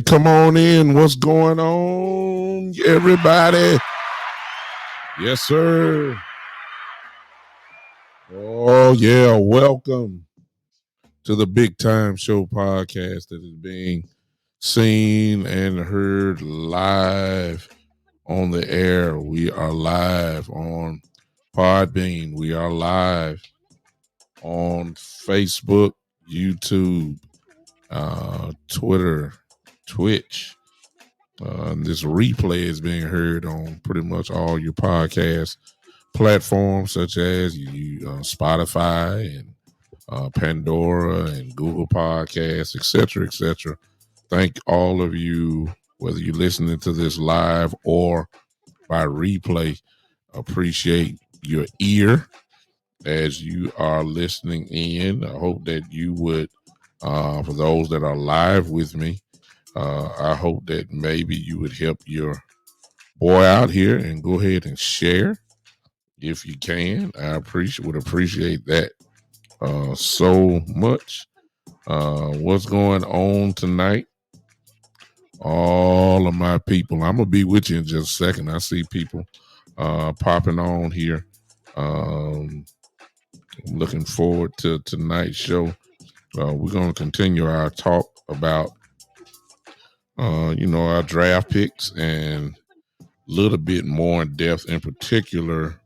Come on in. What's going on, everybody? Yes, sir. Oh, yeah. Welcome to the Big Time Show podcast that is being seen and heard live on the air. We are live on Podbean. We are live on Facebook, YouTube, Twitter, Twitch. This replay is being heard on pretty much all your podcast platforms, such as Spotify and Pandora and Google Podcasts, etc., etc. Thank all of you, whether you're listening to this live or by replay. Appreciate your ear as you are listening in. I hope that you would, for those that are live with me, I hope that maybe you would help your boy out here and go ahead and share if you can. I would appreciate that so much. What's going on tonight? All of my people. I'm going to be with you in just a second. I see people popping on here. I'm looking forward to tonight's show. We're going to continue our talk about our draft picks and a little bit more in depth, in particular,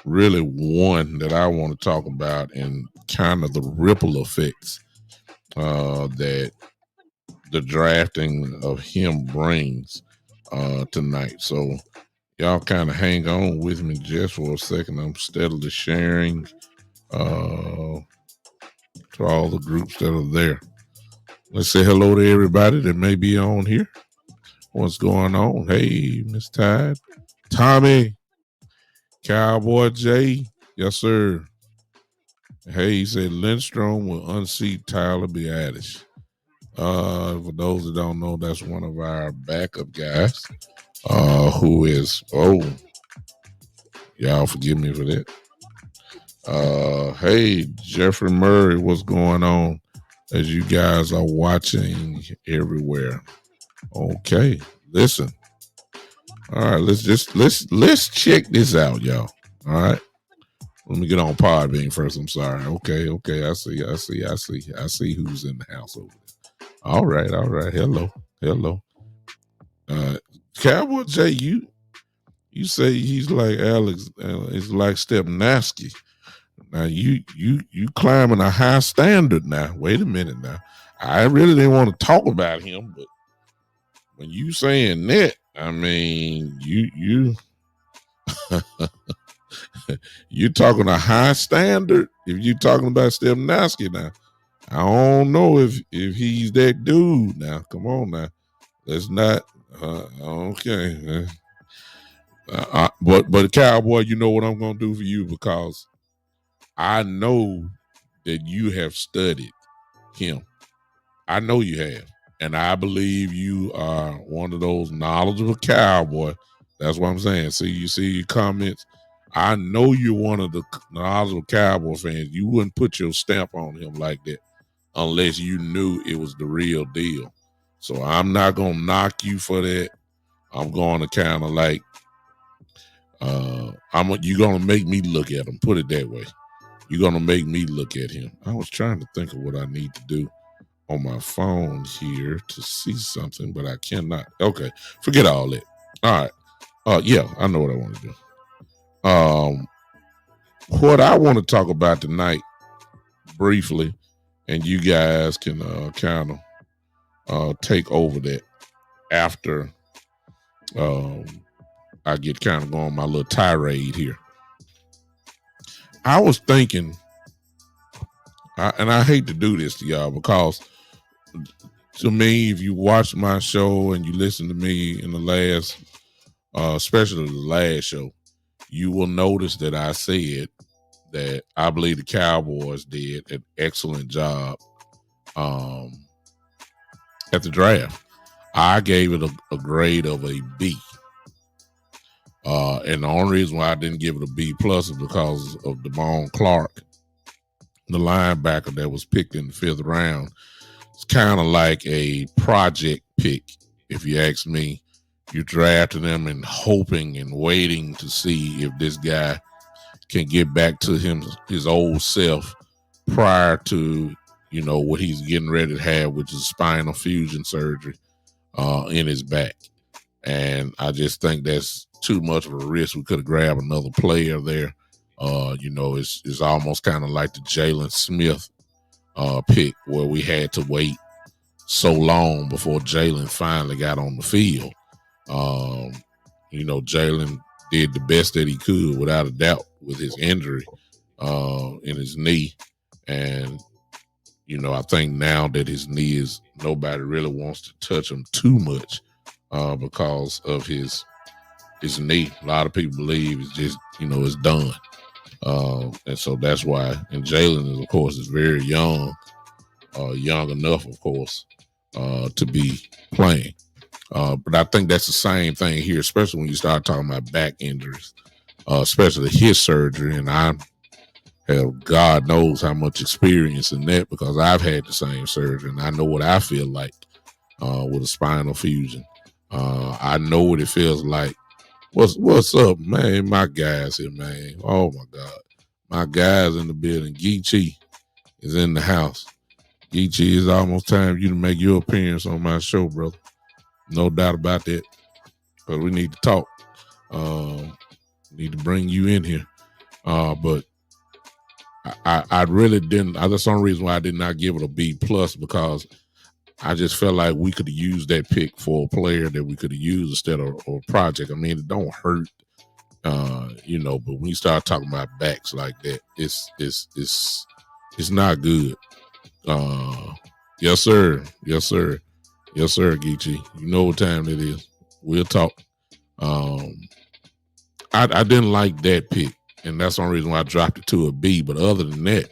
really one that I want to talk about and kind of the ripple effects that the drafting of him brings tonight. So y'all kind of hang on with me just for a second. I'm steadily sharing to all the groups that are there. Let's say hello to everybody that may be on here. What's going on? Hey, Miss Tide, Tommy, Cowboy J. Yes, sir. Hey, he said Lindstrom will unseat Tyler Biadasz. For those that don't know, that's one of our backup guys who is, y'all forgive me for that. Hey, Jeffrey Murray, what's going on as you guys are watching everywhere? Okay, listen. All right, let's check this out, y'all. All right. Let me get on Podbean first. I'm sorry. Okay. I see who's in the house over there. All right. Hello. Cowboy J, you say he's like Alex, it's like Stepnowski. Now you climbing a high standard now. Wait a minute now. I really didn't want to talk about him, but when you saying that, I mean you You're talking a high standard. If you're talking about Stepnowski now, I don't know if he's that dude now. Come on now. Let's not. Okay. But Cowboy, you know what I'm gonna do for you, because I know that you have studied him. I know you have, and I believe you are one of those knowledgeable Cowboy. That's what I'm saying. See, you see your comments. I know you're one of the knowledgeable Cowboy fans. You wouldn't put your stamp on him like that unless you knew it was the real deal. So I'm not gonna knock you for that. I'm going to kind of like, you're gonna make me look at him. Put it that way. You're gonna make me look at him. I was trying to think of what I need to do on my phone here to see something, but I cannot. Okay, forget all that. All right. Yeah, I know what I want to do. What I want to talk about tonight, briefly, and you guys can kind of take over that after I get kind of going my little tirade here. I was thinking, and I hate to do this to y'all, because to me, if you watch my show and you listen to me in the last, especially the last show, you will notice that I said that I believe the Cowboys did an excellent job at the draft. I gave it a grade of a B. And the only reason why I didn't give it a B plus is because of Devon Clark, the linebacker that was picked in the 5th round. It's kind of like a project pick, if you ask me. You drafted him and hoping and waiting to see if this guy can get back to his old self prior to, what he's getting ready to have, which is spinal fusion surgery in his back. And I just think that's too much of a risk. We could have grabbed another player there. It's almost kind of like the Jalen Smith pick, where we had to wait so long before Jalen finally got on the field. Jalen did the best that he could, without a doubt, with his injury in his knee. And, I think now that his knee is, nobody really wants to touch him too much because of his knee. A lot of people believe it's just, it's done. And so that's why. And Jalen, of course, is very young, young enough, of course, to be playing. But I think that's the same thing here, especially when you start talking about back injuries, especially his surgery. And I have God knows how much experience in that, because I've had the same surgery, and I know what I feel like with a spinal fusion. I know what it feels like. What's up, man? My guys here, man. Oh my God, my guys in the building. Geechee is in the house. Geechee, it's almost time for you to make your appearance on my show, brother. No doubt about that. But we need to talk. Need to bring you in here. But I really didn't. That's the only reason why I did not give it a B plus, because I just felt like we could have used that pick for a player that we could have used instead of a project. I mean, it don't hurt, but when you start talking about backs like that, it's not good. Yes, sir. Yes, sir. Yes, sir, Geechee. You know what time it is. We'll talk. I didn't like that pick, and that's the only reason why I dropped it to a B. But other than that,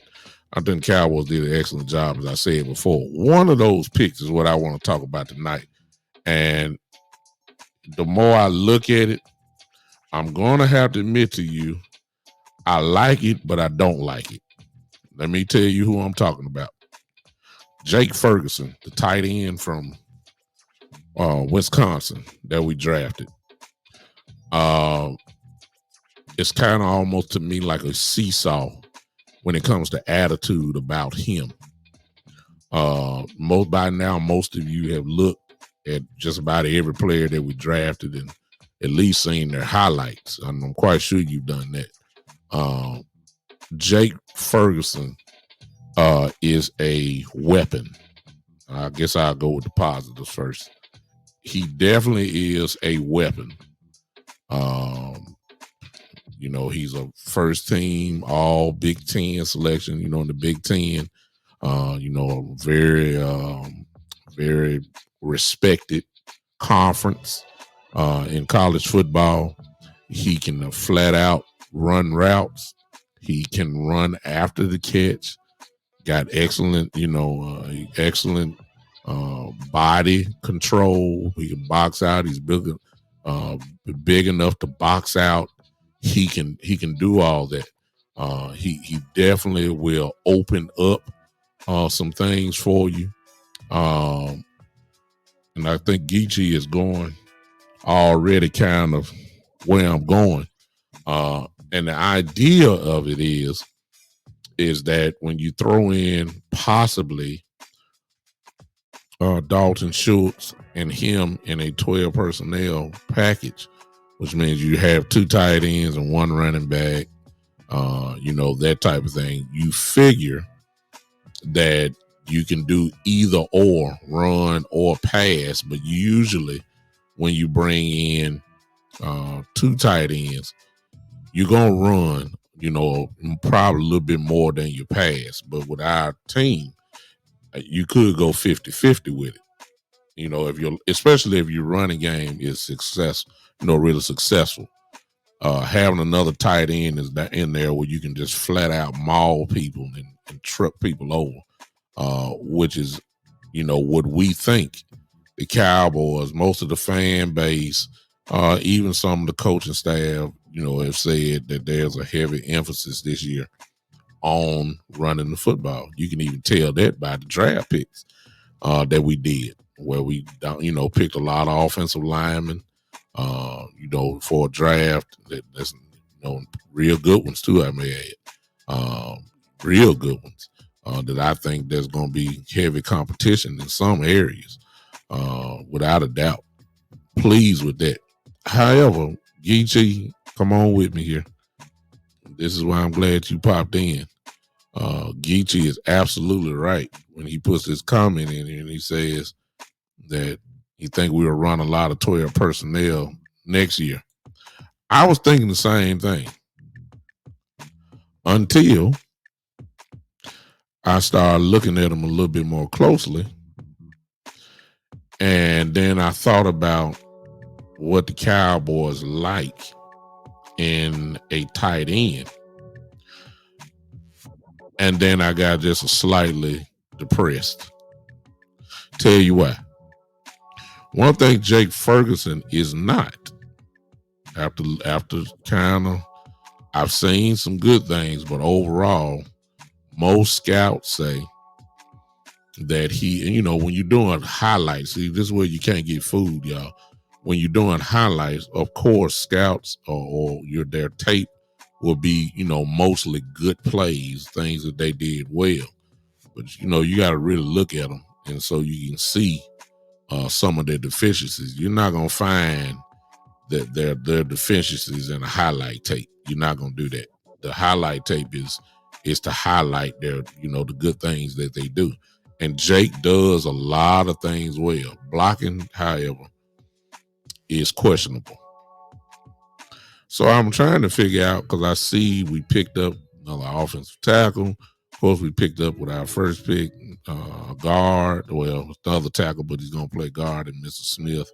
I think Cowboys did an excellent job, as I said before. One of those picks is what I want to talk about tonight. And the more I look at it, I'm going to have to admit to you, I like it, but I don't like it. Let me tell you who I'm talking about. Jake Ferguson, the tight end from Wisconsin that we drafted. It's kind of almost to me like a seesaw when it comes to attitude about him. By now, most of you have looked at just about every player that we drafted and at least seen their highlights. I'm quite sure you've done that. Jake Ferguson is a weapon. I guess I'll go with the positives first. He definitely is a weapon. He's a first team all Big Ten selection, in the Big Ten. Very, very respected conference in college football. He can flat out run routes. He can run after the catch. Got excellent, excellent body control. He can box out. He's big enough to box out. He can do all that. He definitely will open up some things for you. And I think Geechee is going already kind of where I'm going. And the idea of it is that when you throw in possibly Dalton Schultz and him in a 12 personnel package, which means you have 2 tight ends and 1 running back, that type of thing, you figure that you can do either or, run or pass. But usually when you bring in 2 tight ends, you're going to run, probably a little bit more than you pass. But with our team, you could go 50-50 with it. Especially if your running game is really successful. Having another tight end is in there where you can just flat out maul people and truck people over, which is, what we think the Cowboys, most of the fan base, even some of the coaching staff, have said that there's a heavy emphasis this year on running the football. You can even tell that by the draft picks that we did, where we, picked a lot of offensive linemen, for a draft that's, real good ones too, I may add. Real good ones that I think there's going to be heavy competition in some areas, without a doubt. Pleased with that. However, Geechee, come on with me here. This is why I'm glad you popped in. Geechee is absolutely right when he puts this comment in here and he says that he think we'll run a lot of 12 personnel next year. I was thinking the same thing until I started looking at them a little bit more closely. And then I thought about what the Cowboys like in a tight end. And then I got just slightly depressed. Tell you why. One thing Jake Ferguson is not, after kind of, I've seen some good things, but overall, most scouts say that he, when you're doing highlights, see, this is where you can't get fooled, y'all. When you're doing highlights, of course, scouts or their tape will be, mostly good plays, things that they did well. But, you got to really look at them. And so you can see some of their deficiencies. You're not going to find that their deficiencies in a highlight tape. You're not going to do that. The highlight tape is to highlight their, the good things that they do. And Jake does a lot of things well. Blocking, however, is questionable. So I'm trying to figure out, because I see we picked up another offensive tackle. Of course, we picked up with our first pick, guard. Well, the other tackle, but he's going to play guard and Mr. Smith.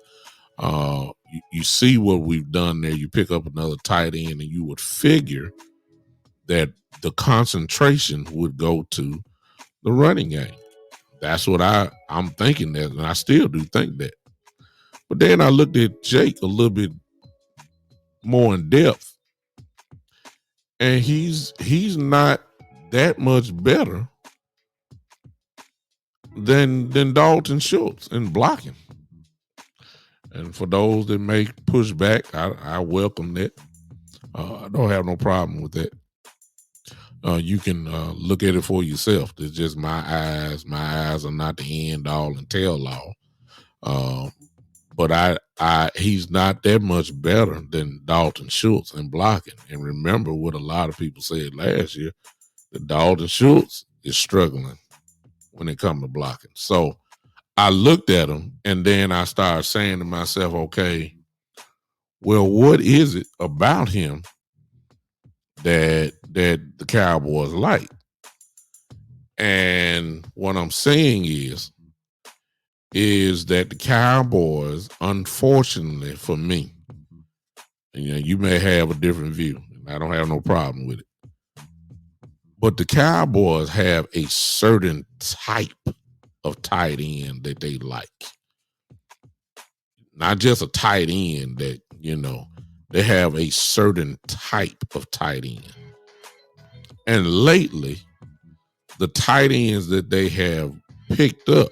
You see what we've done there. You pick up another tight end, and you would figure that the concentration would go to the running game. That's what I'm thinking that, and I still do think that. But then I looked at Jake a little bit more in depth, and he's not that much better than Dalton Schultz in blocking. And for those that may push back, I welcome that. I don't have no problem with that. You can look at it for yourself. It's just my eyes. My eyes are not the end all and tell all. But he's not that much better than Dalton Schultz in blocking. And remember what a lot of people said last year, that Dalton Schultz is struggling when it comes to blocking. So I looked at him, and then I started saying to myself, okay, well, what is it about him that the Cowboys like. And what I'm saying is that the Cowboys, unfortunately for me, you may have a different view. I don't have no problem with it. But the Cowboys have a certain type of tight end that they like. Not just a tight end that, they have a certain type of tight end. And lately, the tight ends that they have picked up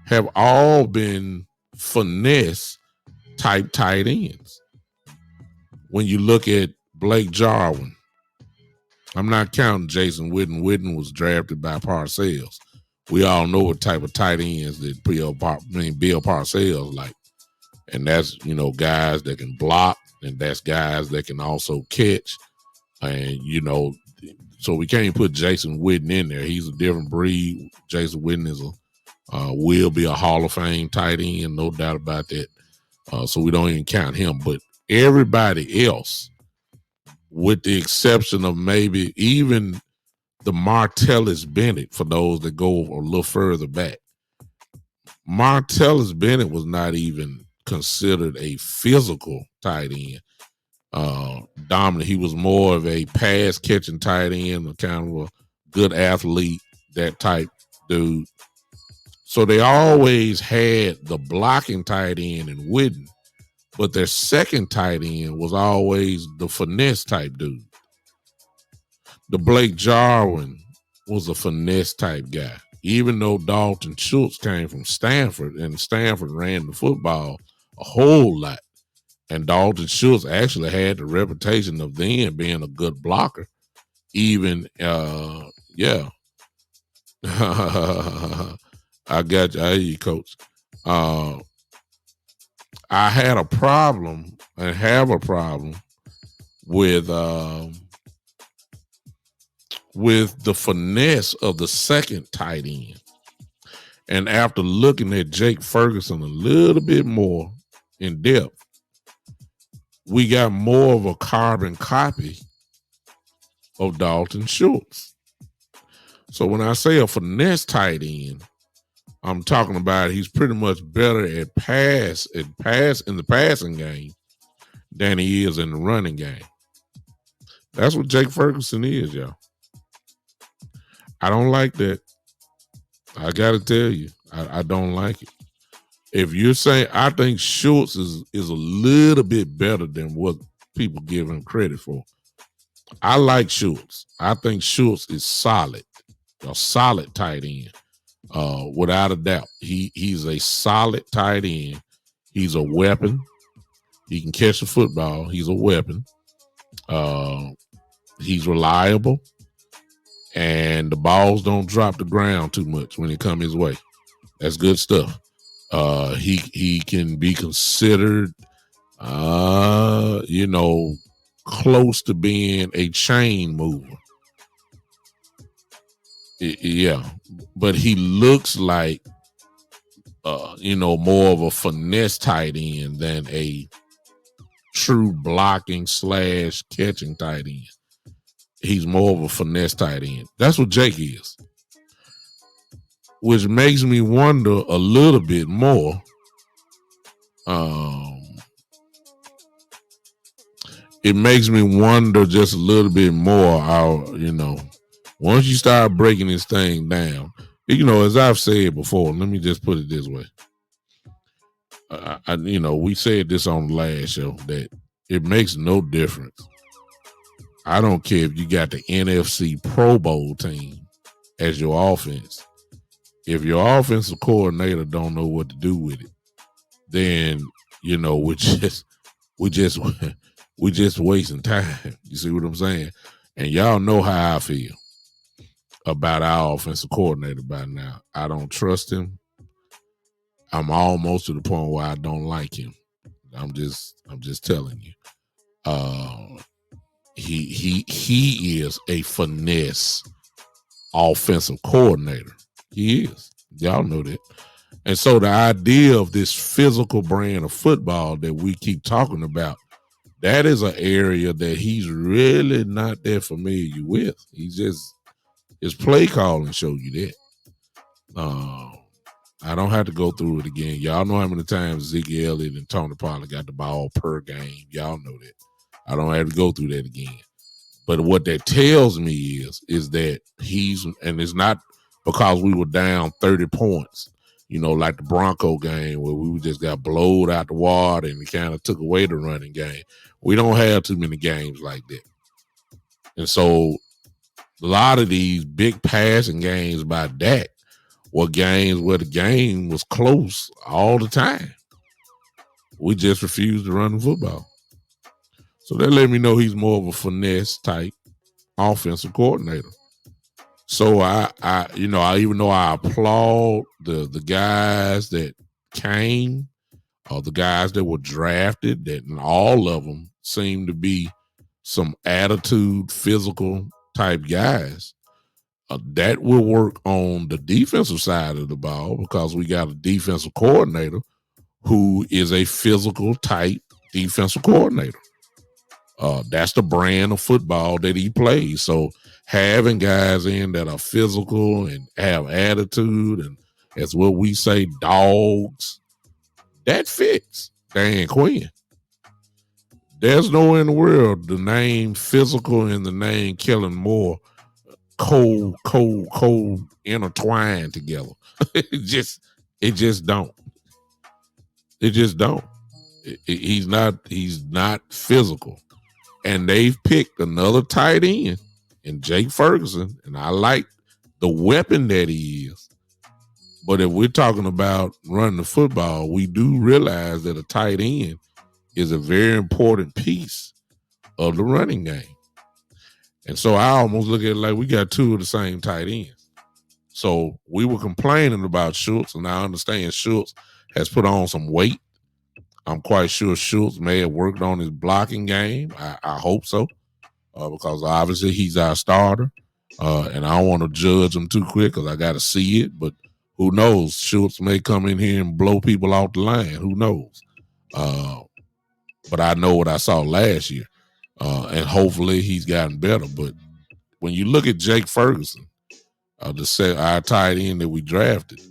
have all been finesse type tight ends. When you look at Blake Jarvan, I'm not counting Jason Witten. Witten was drafted by Parcells. We all know what type of tight ends that Bill Parcells like. And that's, guys that can block, and that's guys that can also catch. And, so we can't put Jason Witten in there. He's a different breed. Jason Witten will be a Hall of Fame tight end, no doubt about that. So we don't even count him. But everybody else, with the exception of maybe even the Martellus Bennett, for those that go a little further back, Martellus Bennett was not even considered a physical tight end. Dominant. He was more of a pass catching tight end, kind of a good athlete, that type dude. So they always had the blocking tight end in Witten, but their second tight end was always the finesse type dude. The Blake Jarvan was a finesse type guy. Even though Dalton Schultz came from Stanford, and Stanford ran the football a whole lot, and Dalton Schultz actually had the reputation of then being a good blocker. Even, yeah. I got you. I hear you, Coach. I had a problem and have a problem with the finesse of the second tight end. And after looking at Jake Ferguson a little bit more in depth, we got more of a carbon copy of Dalton Schultz. So when I say a finesse tight end, I'm talking about he's pretty much better at in the passing game than he is in the running game. That's what Jake Ferguson is, y'all. I don't like that. I got to tell you, I don't like it. If you're saying, I think Schultz is a little bit better than what people give him credit for. I like Schultz. I think Schultz is solid, a solid tight end, without a doubt. He's a solid tight end. He's a weapon. He can catch the football. He's a weapon. He's reliable. And the balls don't drop the ground too much when it come his way. That's good stuff. He can be considered, close to being a chain mover. Yeah, but he looks like, more of a finesse tight end than a true blocking / catching tight end. He's more of a finesse tight end. That's what Jake is. Which makes me wonder a little bit more. It makes me wonder just a little bit more how, once you start breaking this thing down, as I've said before, let me just put it this way. We said this on the last show that it makes no difference. I don't care if you got the NFC Pro Bowl team as your offense. If your offensive coordinator don't know what to do with it, then we're just wasting time. You see what I'm saying? And y'all know how I feel about our offensive coordinator by now. I don't trust him. I'm almost to the point where I don't like him. I'm just telling you. He is a finesse offensive coordinator. He is. Y'all know that. And so the idea of this physical brand of football that we keep talking about that is an area that he's really not that familiar with. He's just his play calling show you that. I don't have to go through it again. Y'all know how many times Zeke Elliott and Tony Pollard got the ball per game. Y'all know that. I don't have to go through that again. But what that tells me is that and it's not because we were down 30 points, like the Bronco game where we just got blowed out the water and we kind of took away the running game. We don't have too many games like that. And so a lot of these big passing games by Dak were games where the game was close all the time. We just refused to run the football. So that let me know he's more of a finesse type offensive coordinator. So I even though I applaud the guys that came, or the guys that were drafted, that all of them seem to be some attitude, physical type guys. That will work on the defensive side of the ball because we got a defensive coordinator who is a physical type defensive coordinator. That's the brand of football that he plays. So having guys in that are physical and have attitude and as what we say, dogs, that fits Dan Quinn. There's nowhere in the world the name physical and the name Kellen Moore cold intertwined together. It just don't. It just don't. He's not physical. And they've picked another tight end in Jake Ferguson, and I like the weapon that he is. But if we're talking about running the football, we do realize that a tight end is a very important piece of the running game. And so I almost look at it like we got two of the same tight ends. So we were complaining about Schultz, and I understand Schultz has put on some weight. I'm quite sure Schultz may have worked on his blocking game. I hope so, because obviously he's our starter. And I don't want to judge him too quick because I got to see it. But who knows? Schultz may come in here and blow people off the line. Who knows? But I know what I saw last year. And hopefully he's gotten better. But when you look at Jake Ferguson, our tight end that we drafted,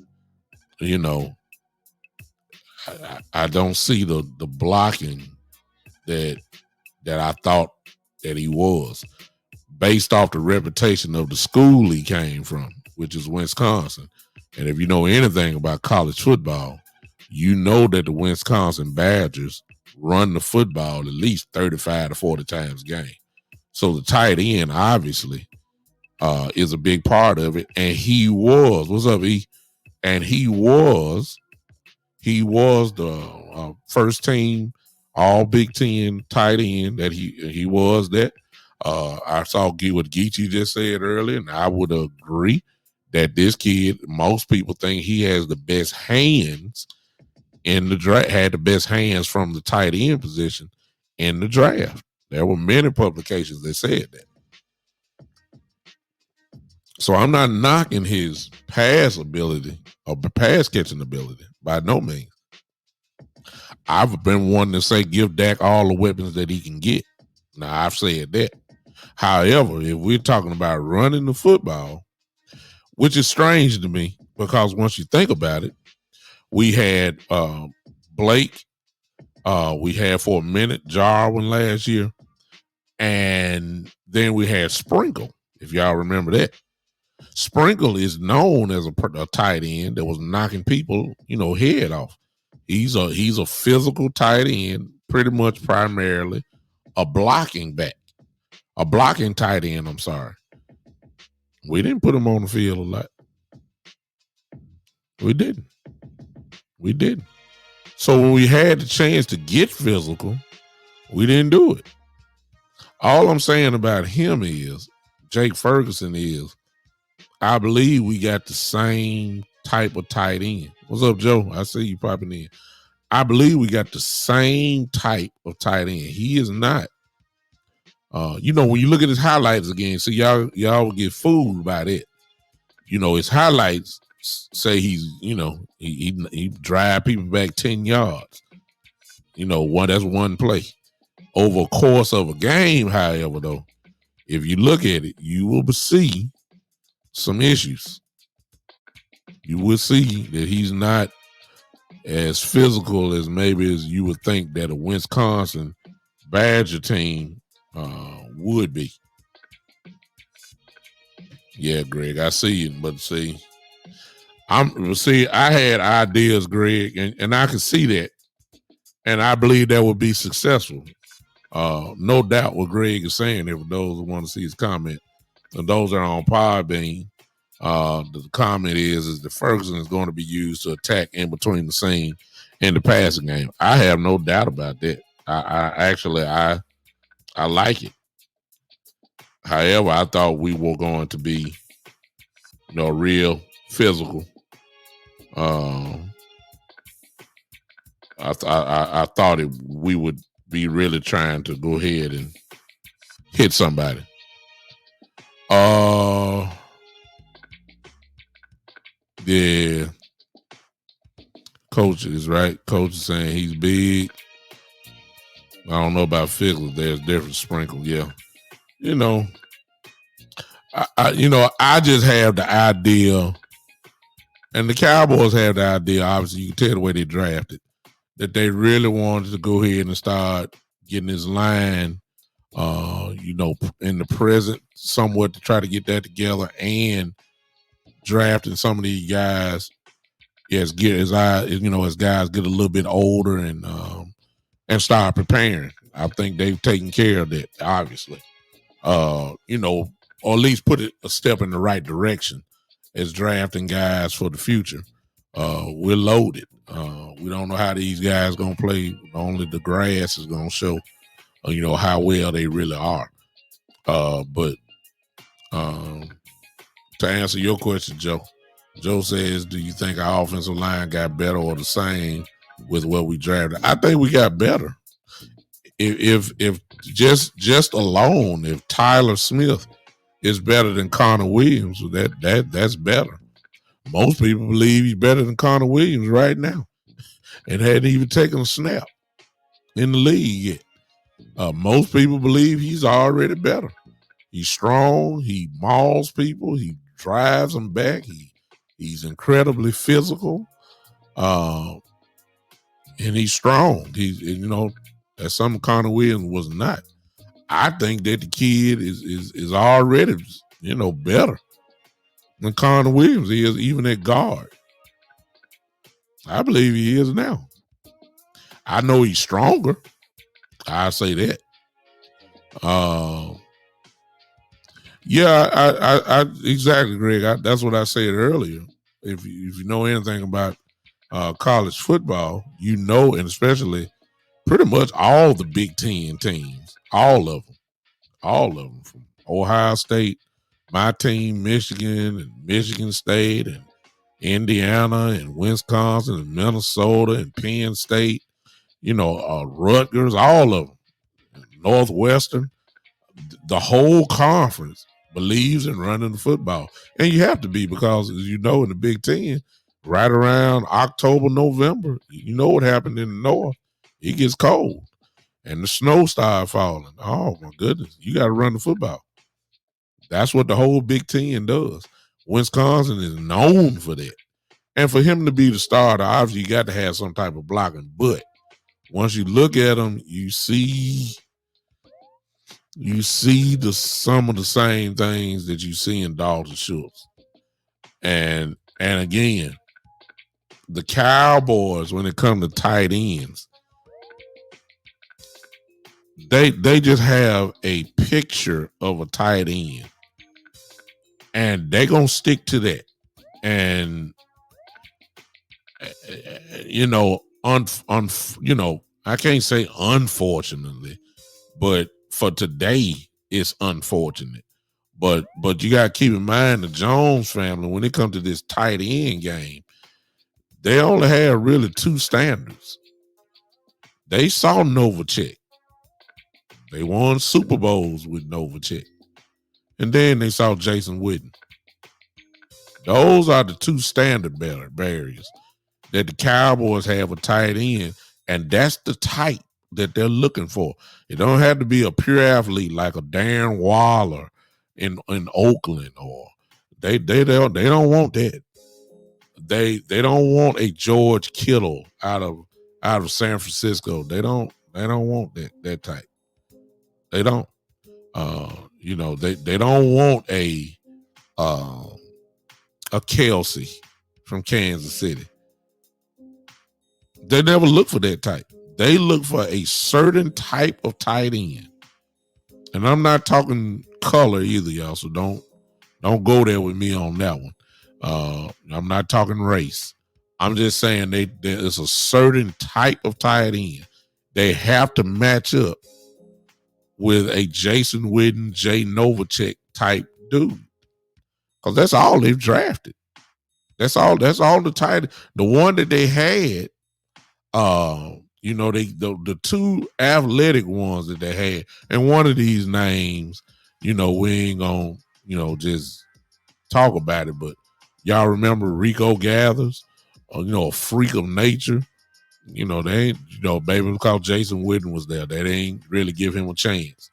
I don't see the blocking that I thought that he was based off the reputation of the school he came from, which is Wisconsin. And if you know anything about college football, you know that the Wisconsin Badgers run the football at least 35 to 40 times a game. So the tight end obviously is a big part of it. And he was, what's up, E? And he was the first team all Big Ten tight end that he was that. I saw what Geechee just said earlier, and I would agree that this kid, most people think he has the best hands in the draft, had the best hands from the tight end position in the draft. There were many publications that said that. So I'm not knocking his pass ability or pass catching ability by no means. I've been wanting to say give Dak all the weapons that he can get. Now, I've said that. However, if we're talking about running the football, which is strange to me because once you think about it, we had Blake, we had for a minute Jarvan last year, and then we had Sprinkle, if y'all remember that. Sprinkle is known as a tight end that was knocking people, head off. He's a physical tight end, pretty much primarily a blocking tight end. I'm sorry. We didn't put him on the field a lot. We didn't. So when we had the chance to get physical, we didn't do it. All I'm saying about him is, Jake Ferguson is, I believe we got the same type of tight end. What's up, Joe? I see you popping in. I believe we got the same type of tight end. He is not. When you look at his highlights again, see y'all will get fooled by that. His highlights say he's, he drive people back 10 yards. That's one play. Over a course of a game, however, though, if you look at it, you will see some issues. You will see that he's not as physical as maybe as you would think that a Wisconsin Badger team would be. Yeah, Greg, I see it, but I had ideas, Greg, and I can see that, and I believe that would be successful. No doubt what Greg is saying. If those who want to see his comment, and those are on Podbean, the comment is that Ferguson is going to be used to attack in between the seam in the passing game. I have no doubt about that. I like it. However, I thought we were going to be, real physical. I thought we would be really trying to go ahead and hit somebody. Yeah. Coach is right. Coach is saying he's big. I don't know about Fickler. There's different sprinkle. Yeah. I just have the idea, and the Cowboys have the idea, obviously, you can tell the way they drafted, that they really wanted to go ahead and start getting this line, in the present somewhat to try to get that together and drafting some of these guys as guys get a little bit older and start preparing. I think they've taken care of that, obviously. Or at least put it a step in the right direction as drafting guys for the future. We're loaded. We don't know how these guys gonna play. Only the grass is gonna show, how well they really are. But to answer your question, Joe says, do you think our offensive line got better or the same with what we drafted? I think we got better. If just alone, if Tyler Smith is better than Connor Williams, that's better. Most people believe he's better than Connor Williams right now, and hadn't even taken a snap in the league yet. Most people believe he's already better. He's strong. He mauls people. He drives them back. He's incredibly physical, and he's strong. That's something Connor Williams was not. I think that the kid is already, better than Connor Williams is, even at guard. I believe he is now. I know he's stronger. I say that. Yeah, I exactly, Greg. That's what I said earlier. If you know anything about college football, and especially pretty much all the Big Ten teams, all of them from Ohio State, my team, Michigan and Michigan State and Indiana and Wisconsin and Minnesota and Penn State, Rutgers, all of them, Northwestern, the whole conference believes in running the football. And you have to be, because as you know, in the Big Ten, right around October, November, you know what happened in the North. It gets cold and the snow started falling. Oh my goodness, you got to run the football. That's what the whole Big Ten does. Wisconsin is known for that. And for him to be the starter, obviously you got to have some type of blocking. But once you look at him, you see some of the same things that you see in Dalton Schultz. And again, the Cowboys, when it comes to tight ends, they just have a picture of a tight end, and they're gonna stick to that. And I can't say unfortunately, but for today it's unfortunate. But you gotta keep in mind the Jones family, when it comes to this tight end game, they only have really two standards. They saw Novacek. They won Super Bowls with Novacek. And then they saw Jason Witten. Those are the two standard barriers that the Cowboys have a tight end, and that's the type that they're looking for. It don't have to be a pure athlete like a Darren Waller in Oakland, or they don't want that. They don't want a George Kittle out of San Francisco. They don't want that type. They don't. They don't want a Kelsey from Kansas City. They never look for that type. They look for a certain type of tight end. And I'm not talking color either, y'all. So don't go there with me on that one. I'm not talking race. I'm just saying there's a certain type of tight end. They have to match up with a Jason Witten, Jay Novacek type dude. Because that's all they've drafted. That's all the tight. The one that they had, the two athletic ones that they had, and one of these names, we ain't gonna, just talk about it, but y'all remember Rico Gathers, a freak of nature. They ain't, baby, because Jason Witten was there, they ain't really give him a chance.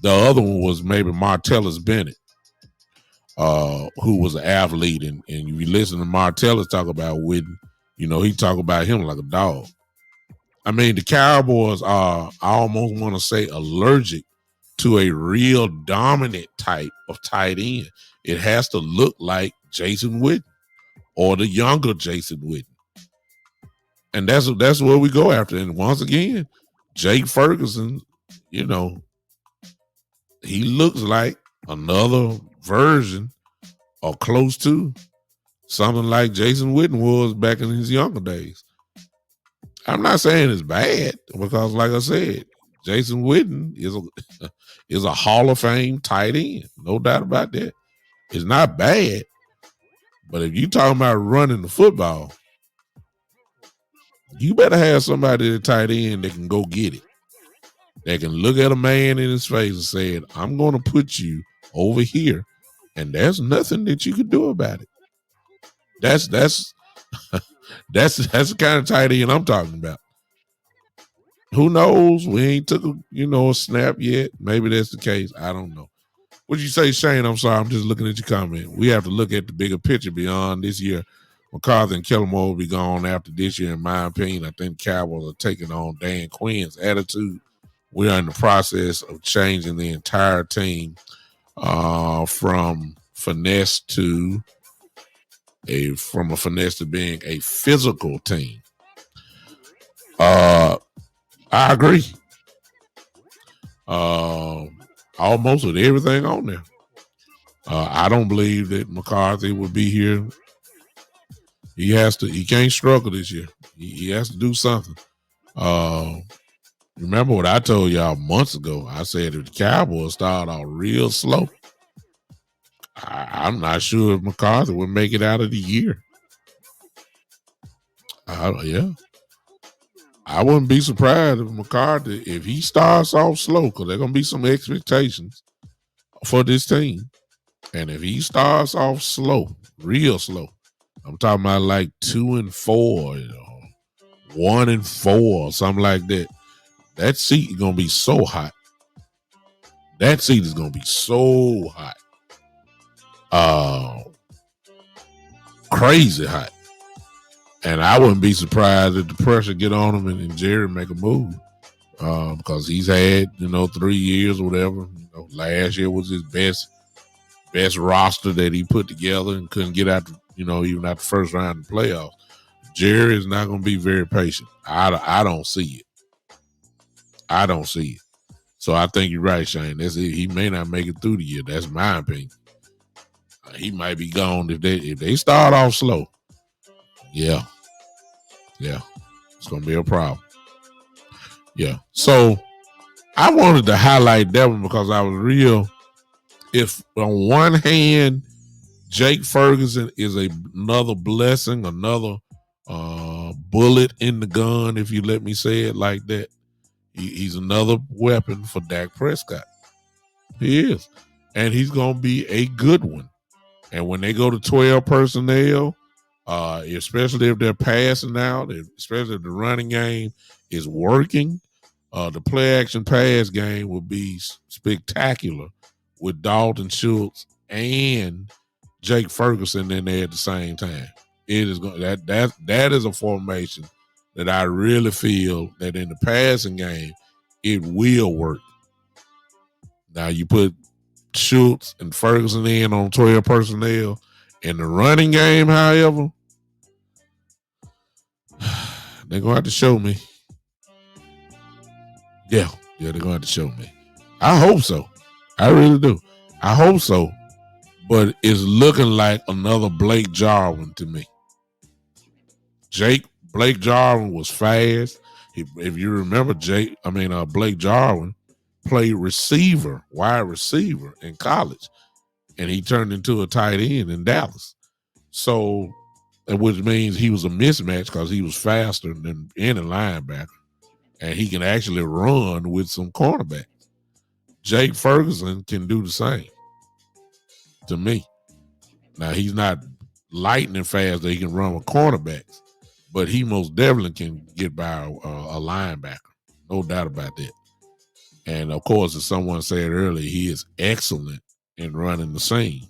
The other one was maybe Martellus Bennett, who was an athlete, and you listen to Martellus talk about Witten, he talk about him like a dog. I mean, the Cowboys are, I almost want to say, allergic to a real dominant type of tight end. It has to look like Jason Witten or the younger Jason Witten. And that's where we go after. And once again, Jake Ferguson, he looks like another version or close to something like Jason Witten was back in his younger days. I'm not saying it's bad, because like I said, Jason Witten is a Hall of Fame tight end. No doubt about that. It's not bad. But if you talking about running the football, you better have somebody at tight end that can go get it. That can look at a man in his face and say, I'm going to put you over here, and there's nothing that you can do about it. That's the kind of tight end I'm talking about. Who knows? We ain't took a snap yet. Maybe that's the case. I don't know. What'd you say, Shane? I'm sorry. I'm just looking at your comment. We have to look at the bigger picture beyond this year. McCarthy and Kellerman will be gone after this year, in my opinion. I think Cowboys are taking on Dan Quinn's attitude. We are in the process of changing the entire team from a finesse to being a physical team. I agree. Almost with everything on there. I don't believe that McCarthy would be here. He can't struggle this year. He has to do something. Remember what I told y'all months ago? I said if the Cowboys start out real slow, I'm not sure if McCarthy would make it out of the year. Yeah. I wouldn't be surprised if McCarthy, if he starts off slow, because there are going to be some expectations for this team. And if he starts off slow, real slow, I'm talking about like 2-4, 1-4, something like that. That seat is going to be so hot. That seat is going to be so hot. Crazy hot. And I wouldn't be surprised if the pressure get on him and Jerry make a move, because he's had 3 years or whatever. Last year was his best roster that he put together and couldn't get out. Even at the first round of the playoffs. Jerry is not going to be very patient. I don't see it. I don't see it. So I think you're right, Shane. That's it. He may not make it through the year. That's my opinion. He might be gone if they start off slow. Yeah. It's going to be a problem. Yeah. So I wanted to highlight Devon because I was real. If on one hand, Jake Ferguson is another blessing, another bullet in the gun, if you let me say it like that. He's another weapon for Dak Prescott. He is. And he's going to be a good one. And when they go to 12 personnel, especially if they're passing out, especially if the running game is working, The play action pass game would be spectacular with Dalton Schultz and Jake Ferguson in there at the same time. It is going that is a formation that I really feel that in the passing game it will work. Now you put Schultz and Ferguson in on 12 personnel. In the running game, however, they're going to have to show me. Yeah, they're going to have to show me. I hope so. I really do. I hope so. But it's looking like another Blake Jarvan to me. Blake Jarvan was fast. If you remember, Blake Jarvan played wide receiver in college, and he turned into a tight end in Dallas. So, which means he was a mismatch because he was faster than any linebacker, and he can actually run with some cornerbacks. Jake Ferguson can do the same to me. Now, he's not lightning fast that he can run with cornerbacks, but he most definitely can get by a linebacker. No doubt about that. And, of course, as someone said earlier, he is excellent in running the seam.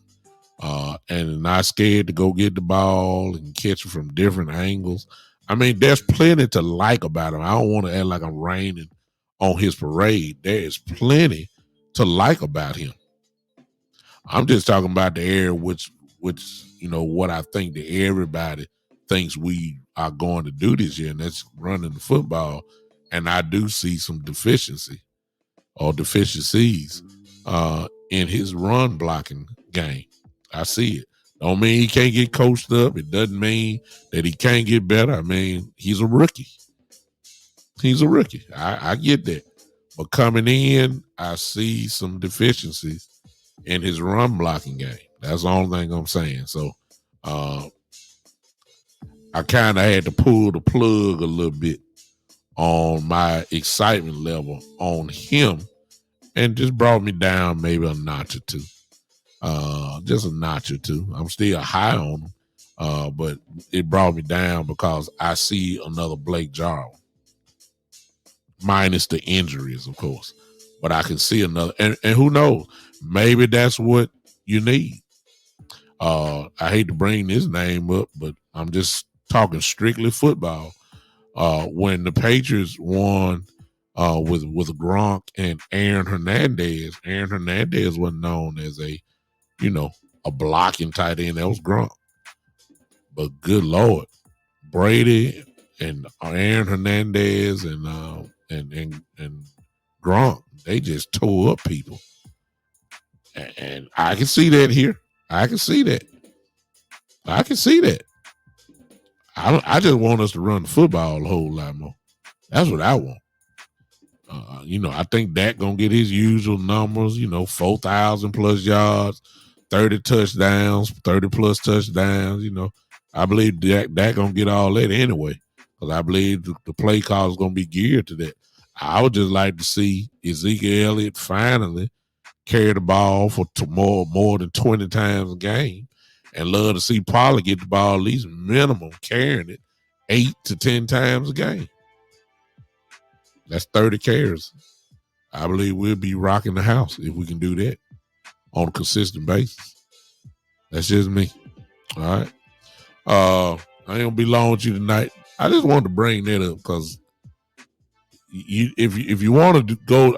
And not scared to go get the ball and catch it from different angles. I mean, there's plenty to like about him. I don't want to act like I'm raining on his parade. There is plenty to like about him. I'm just talking about the area which what I think that everybody thinks we are going to do this year, and that's running the football. And I do see some deficiencies in his run blocking game. I see it. Don't mean he can't get coached up. It doesn't mean that he can't get better. I mean, he's a rookie. I get that. But coming in, I see some deficiencies in his run blocking game. That's the only thing I'm saying. So I kind of had to pull the plug a little bit on my excitement level on him, and just brought me down maybe a notch or two. Just a notch or two. I'm still high on him, but it brought me down because I see another Blake Jarvan, minus the injuries, of course. But I can see another, and who knows? Maybe that's what you need. I hate to bring this name up, but I'm just talking strictly football. When the Patriots won with Gronk and Aaron Hernandez wasn't known as a blocking tight end. That was Gronk. But good Lord, Brady and Aaron Hernandez and Gronk, they just tore up people. And I can see that here. I can see that. I just want us to run the football a whole lot more. That's what I want. I think Dak gonna get his usual numbers. 4,000 plus yards, 30 touchdowns, 30 plus touchdowns. I believe Dak gonna get all that anyway, because I believe the play call is gonna be geared to that. I would just like to see Ezekiel Elliott finally carry the ball for more than 20 times a game, and love to see Pollard get the ball at least minimum carrying it 8 to 10 times a game. That's 30 carries. I believe we'll be rocking the house if we can do that on a consistent basis. That's just me. All right. I ain't gonna be long with you tonight. I just wanted to bring that up because if you want to go,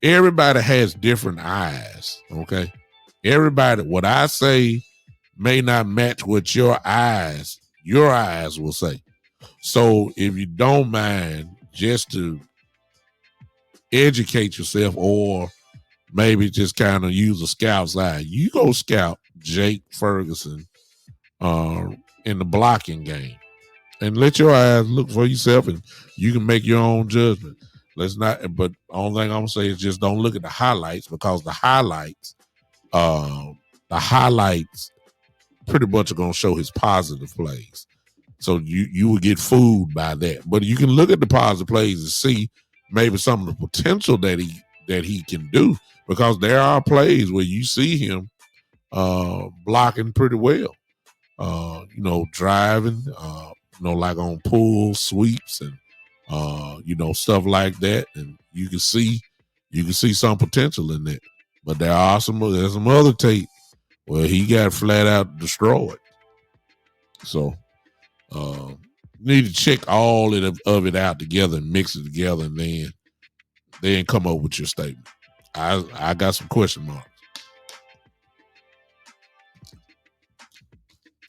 everybody has different eyes. Okay. Everybody, what I say may not match what your eyes will say. So if you don't mind, just to educate yourself, or maybe just kind of use a scout's eye, you go scout Jake Ferguson in the blocking game, and let your eyes look for yourself, and you can make your own judgment. But the only thing I'm gonna say is just don't look at the highlights, because the highlights pretty much are gonna show his positive plays. So you will get fooled by that. But you can look at the positive plays and see maybe some of the potential that he can do, because there are plays where you see him blocking pretty well. Driving, like on pull sweeps and Stuff like that, and you can see some potential in that. But there's some other tape where he got flat out destroyed. So need to check all of it out together and mix it together, and then come up with your statement. I got some question marks.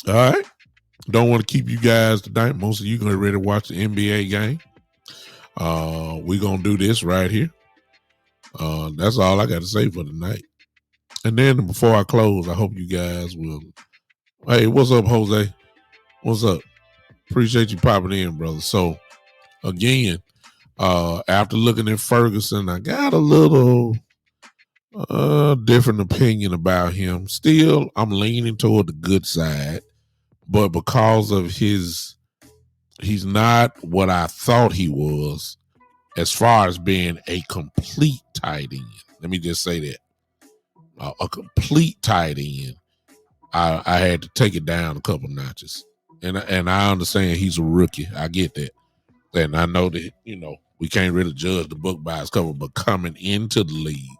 All right. Don't want to keep you guys tonight. Most of you going to ready to watch the NBA game. We're going to do this right here. That's all I got to say for tonight. And then before I close, I hope you guys will. Hey, what's up, Jose? What's up? Appreciate you popping in, brother. So, again, after looking at Ferguson, I got a little different opinion about him. Still, I'm leaning toward the good side, but because of he's not what I thought he was as far as being a complete tight end. Let me just say that. A complete tight end. I had to take it down a couple notches. And I understand he's a rookie. I get that. And I know that, we can't really judge the book by its cover, but coming into the league,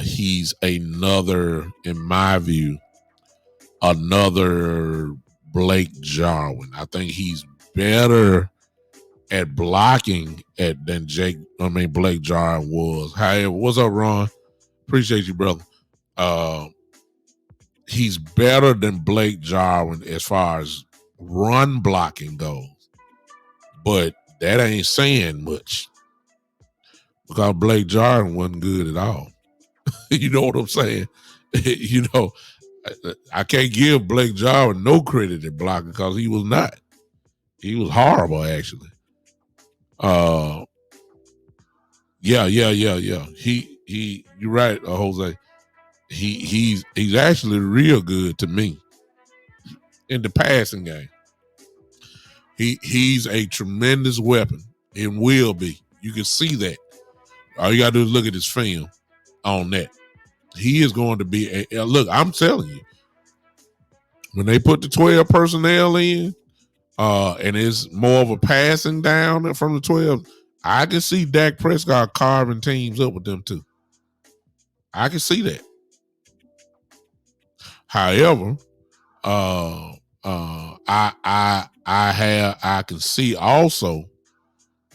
he's another, in my view, another Blake Jarvan. I think he's better at blocking than Blake Jarvan was. However, what's up, Ron? Appreciate you, brother. He's better than Blake Jarvan as far as run blocking goes. But that ain't saying much because Blake Jarvan wasn't good at all. You know what I'm saying? I can't give Blake Jarvan no credit at blocking because he was not. He was horrible, actually. Yeah. You're right, Jose. He's actually real good to me in the passing game. He's a tremendous weapon and will be. You can see that. All you gotta do is look at his film on that. He is going to be look. I'm telling you, when they put the 12 personnel in, and it's more of a passing down from the 12, I can see Dak Prescott carving teams up with them too. I can see that. However, I can see also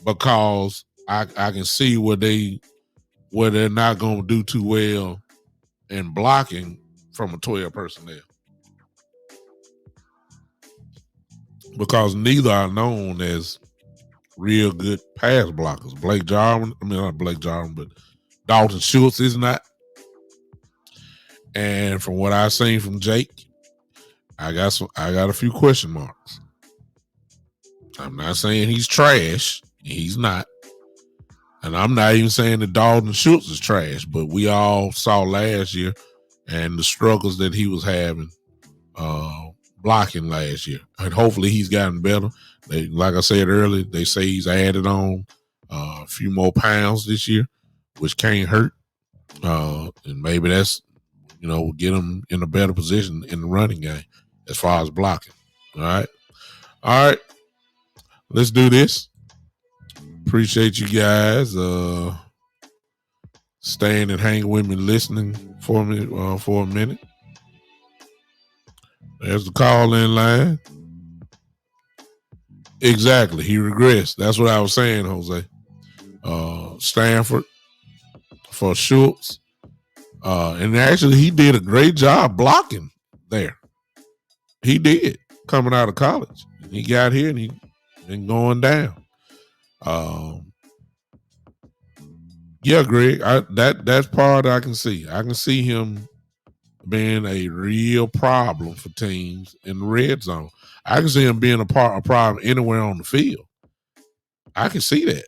because I can see where they're not going to do too well in blocking from a 12 personnel. Because neither are known as real good pass blockers. Not Blake Jarvan, but Dalton Schultz is not. And from what I've seen from Jake, I got a few question marks. I'm not saying he's trash. He's not. And I'm not even saying that Dalton Schultz is trash, but we all saw last year and the struggles that he was having blocking last year. And hopefully he's gotten better. Like I said earlier, they say he's added on a few more pounds this year, which can't hurt. And maybe that's, will get him in a better position in the running game as far as blocking. All right. Let's do this. Appreciate you guys staying and hanging with me, listening for a minute. There's the call-in line. Exactly. He regressed. That's what I was saying, Jose. Stanford for Schultz. And actually, he did a great job blocking there. He did, coming out of college. He got here and he been going down. Yeah, Greg, that's part I can see. I can see him being a real problem for teams in the red zone. I can see him being a problem anywhere on the field. I can see that.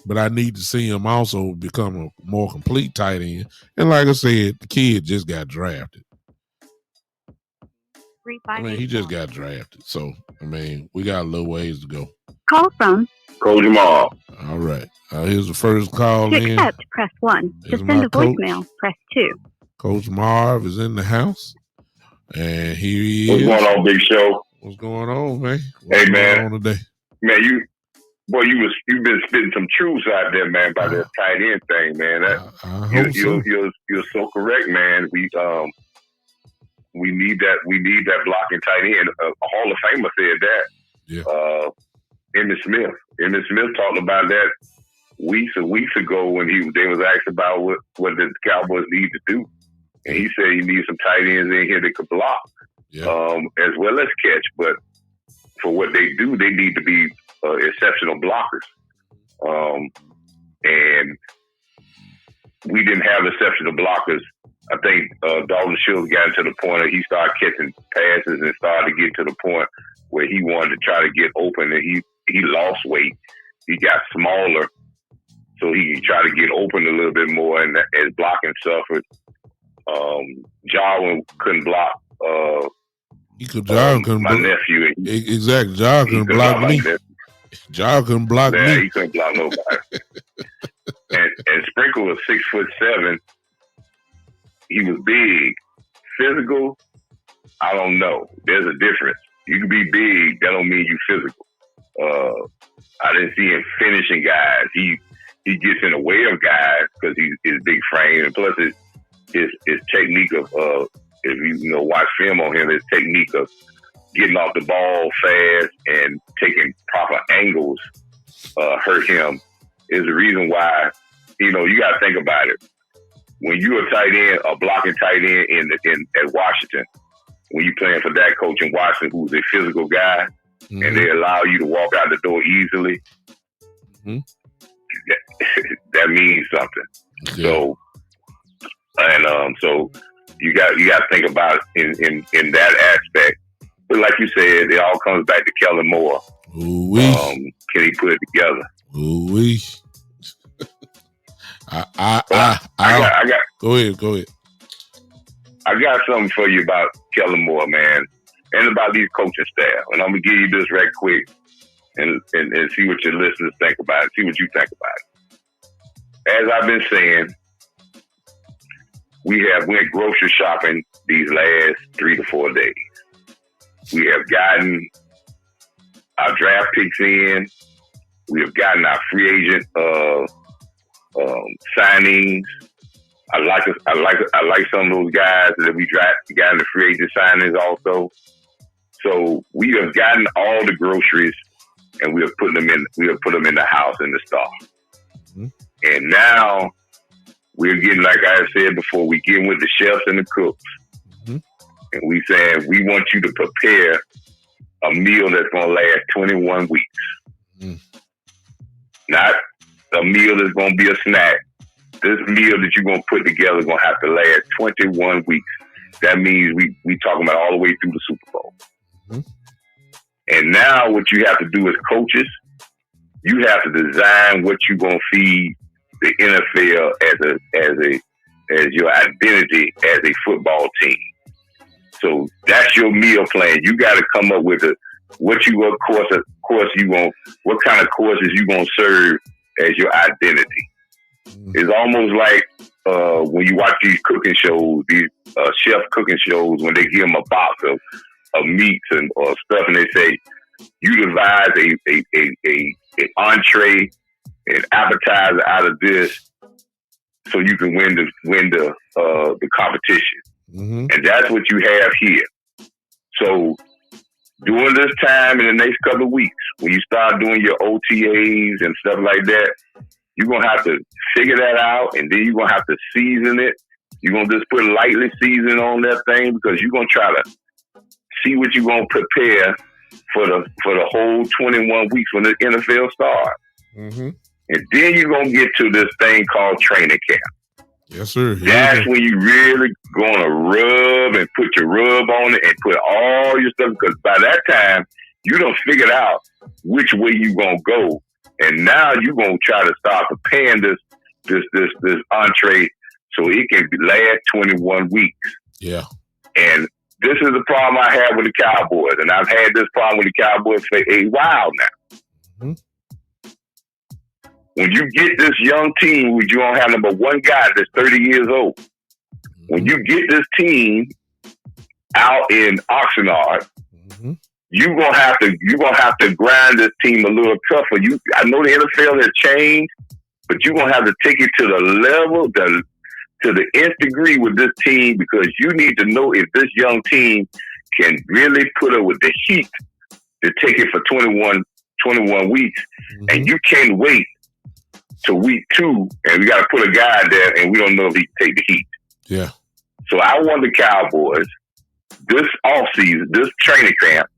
But I need to see him also become a more complete tight end. And like I said, the kid just got drafted. He just got drafted. So, we got a little ways to go. Call from Coach Jamal. All right. Here's the first call in. To accept, press 1. To send a voicemail, press 2. Coach Marv is in the house. And here he is. What's going on, Big Show? What's going on, man? Hey, man. What's going on today? Man, Boy, you've been spitting some truths out there, man, by that tight end thing, man. You're so correct, man. We need that blocking tight end. A Hall of Famer said that. Yeah. Emmitt Smith talked about that weeks and weeks ago when they was asked about what the Cowboys need to do, and he said you need some tight ends in here that could block, as well as catch. But for what they do, they need to be exceptional blockers. And we didn't have exceptional blockers. I think Dalton Schultz got to the point where he started catching passes and started to get to the point where he wanted to try to get open, and he lost weight. He got smaller, so he could try to get open a little bit more, and as blocking suffered. Jarvan couldn't block. My nephew. Exactly. Jarvan couldn't block me. Jarvan couldn't block me. He couldn't block nobody. and Sprinkle was 6'7". He was big. Physical, I don't know. There's a difference. You can be big, that don't mean you physical. I didn't see him finishing guys. He gets in the way of guys because he's big frame, and plus his technique of if you watch film on him, his technique of getting off the ball fast and taking proper angles hurt him. Is the reason why you got to think about it. When you're a tight end, a blocking tight end at Washington, when you're playing for that coach in Washington, who's a physical guy, and they allow you to walk out the door easily, that means something. Yeah. So you got to think about it in that aspect. But like you said, it all comes back to Kellen Moore. Can he put it together? Ooh-wee. Go ahead. I got something for you about Kellen Moore, man, and about these coaching staff. And I'm gonna give you this right quick, and see what your listeners think about it. See what you think about it. As I've been saying, we have went grocery shopping these last 3 to 4 days. We have gotten our draft picks in. We have gotten our free agent signings. I like some of those guys that we got in the free agent signings also. So we have gotten all the groceries, and we have put them in the house in the store. And now we're getting, like I said before, we getting with the chefs and the cooks, and we saying we want you to prepare a meal that's gonna last 21 weeks, not a meal that's gonna be a snack. This meal that you're going to put together is going to have to last 21 weeks. That means we talking about all the way through the Super Bowl. And now what you have to do as coaches, you have to design what you're going to feed the NFL as your identity as a football team. So that's your meal plan. You got to come up with what kind of courses you going to serve as your identity. It's almost like when you watch these cooking shows, these chef cooking shows, when they give them a box of meats or stuff, and they say you devise a entree, an appetizer out of this, so you can win the competition. And that's what you have here. So during this time in the next couple of weeks, when you start doing your OTAs and stuff like that, you're going to have to figure that out, and then you're going to have to season it. You're going to just put lightly season on that thing because you're going to try to see what you're going to prepare for the whole 21 weeks when the NFL starts. And then you're going to get to this thing called training camp. Yes, sir. That's when you really going to rub and put your rub on it and put all your stuff, because by that time, you done figured out which way you're going to go. And now you're going to try to start preparing this entree so it can last 21 weeks. Yeah. And this is the problem I have with the Cowboys. And I've had this problem with the Cowboys for a while now. When you get this young team, where you don't have number one guy that's 30 years old, when you get this team out in Oxnard, you're gonna have to grind this team a little tougher. I know the NFL has changed, but you're gonna have to take it to the level, to the nth degree with this team, because you need to know if this young team can really put up with the heat to take it for 21 weeks. Mm-hmm. And you can't wait to week 2 and we got to put a guy there and we don't know if he can take the heat. Yeah. So I want the Cowboys this offseason, this training camp,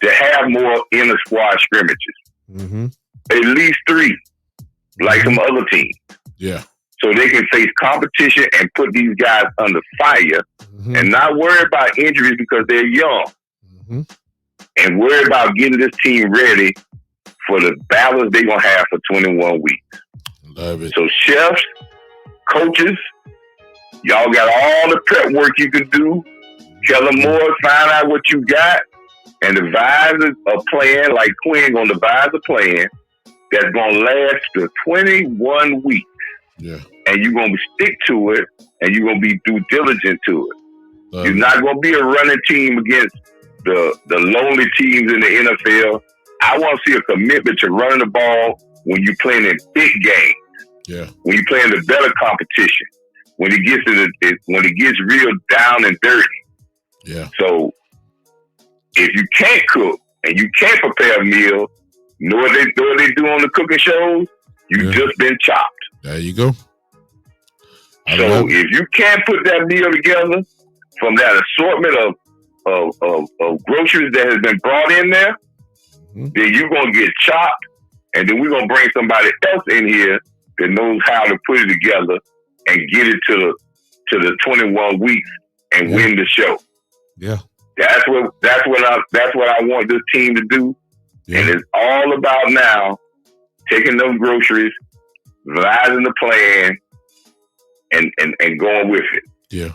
to have more inner squad scrimmages. Mm-hmm. At least 3, like some other teams. Yeah. So they can face competition and put these guys under fire and not worry about injuries because they're young. Mm-hmm. And worry about getting this team ready for the battles they're going to have for 21 weeks. Love it. So chefs, coaches, y'all got all the prep work you can do. Kellen Moore, find out what you got and devise a plan, like Quinn going to devise a plan that's going to last for 21 weeks. Yeah. And you're going to stick to it and you're going to be due diligent to it. You're not going to be a running team against the lonely teams in the NFL. I want to see a commitment to running the ball when you're playing in big games. Yeah. When you're playing the better competition. When it gets real down and dirty. Yeah. So if you can't cook and you can't prepare a meal, know what they do on the cooking shows? You've just been chopped. There you go. So if you can't put that meal together from that assortment of groceries that has been brought in there, then you're going to get chopped, and then we're going to bring somebody else in here that knows how to put it together and get it to the 21 weeks and win the show. Yeah. That's what I want this team to do. Yeah. And it's all about now taking those groceries, revising the plan, and going with it. Yeah.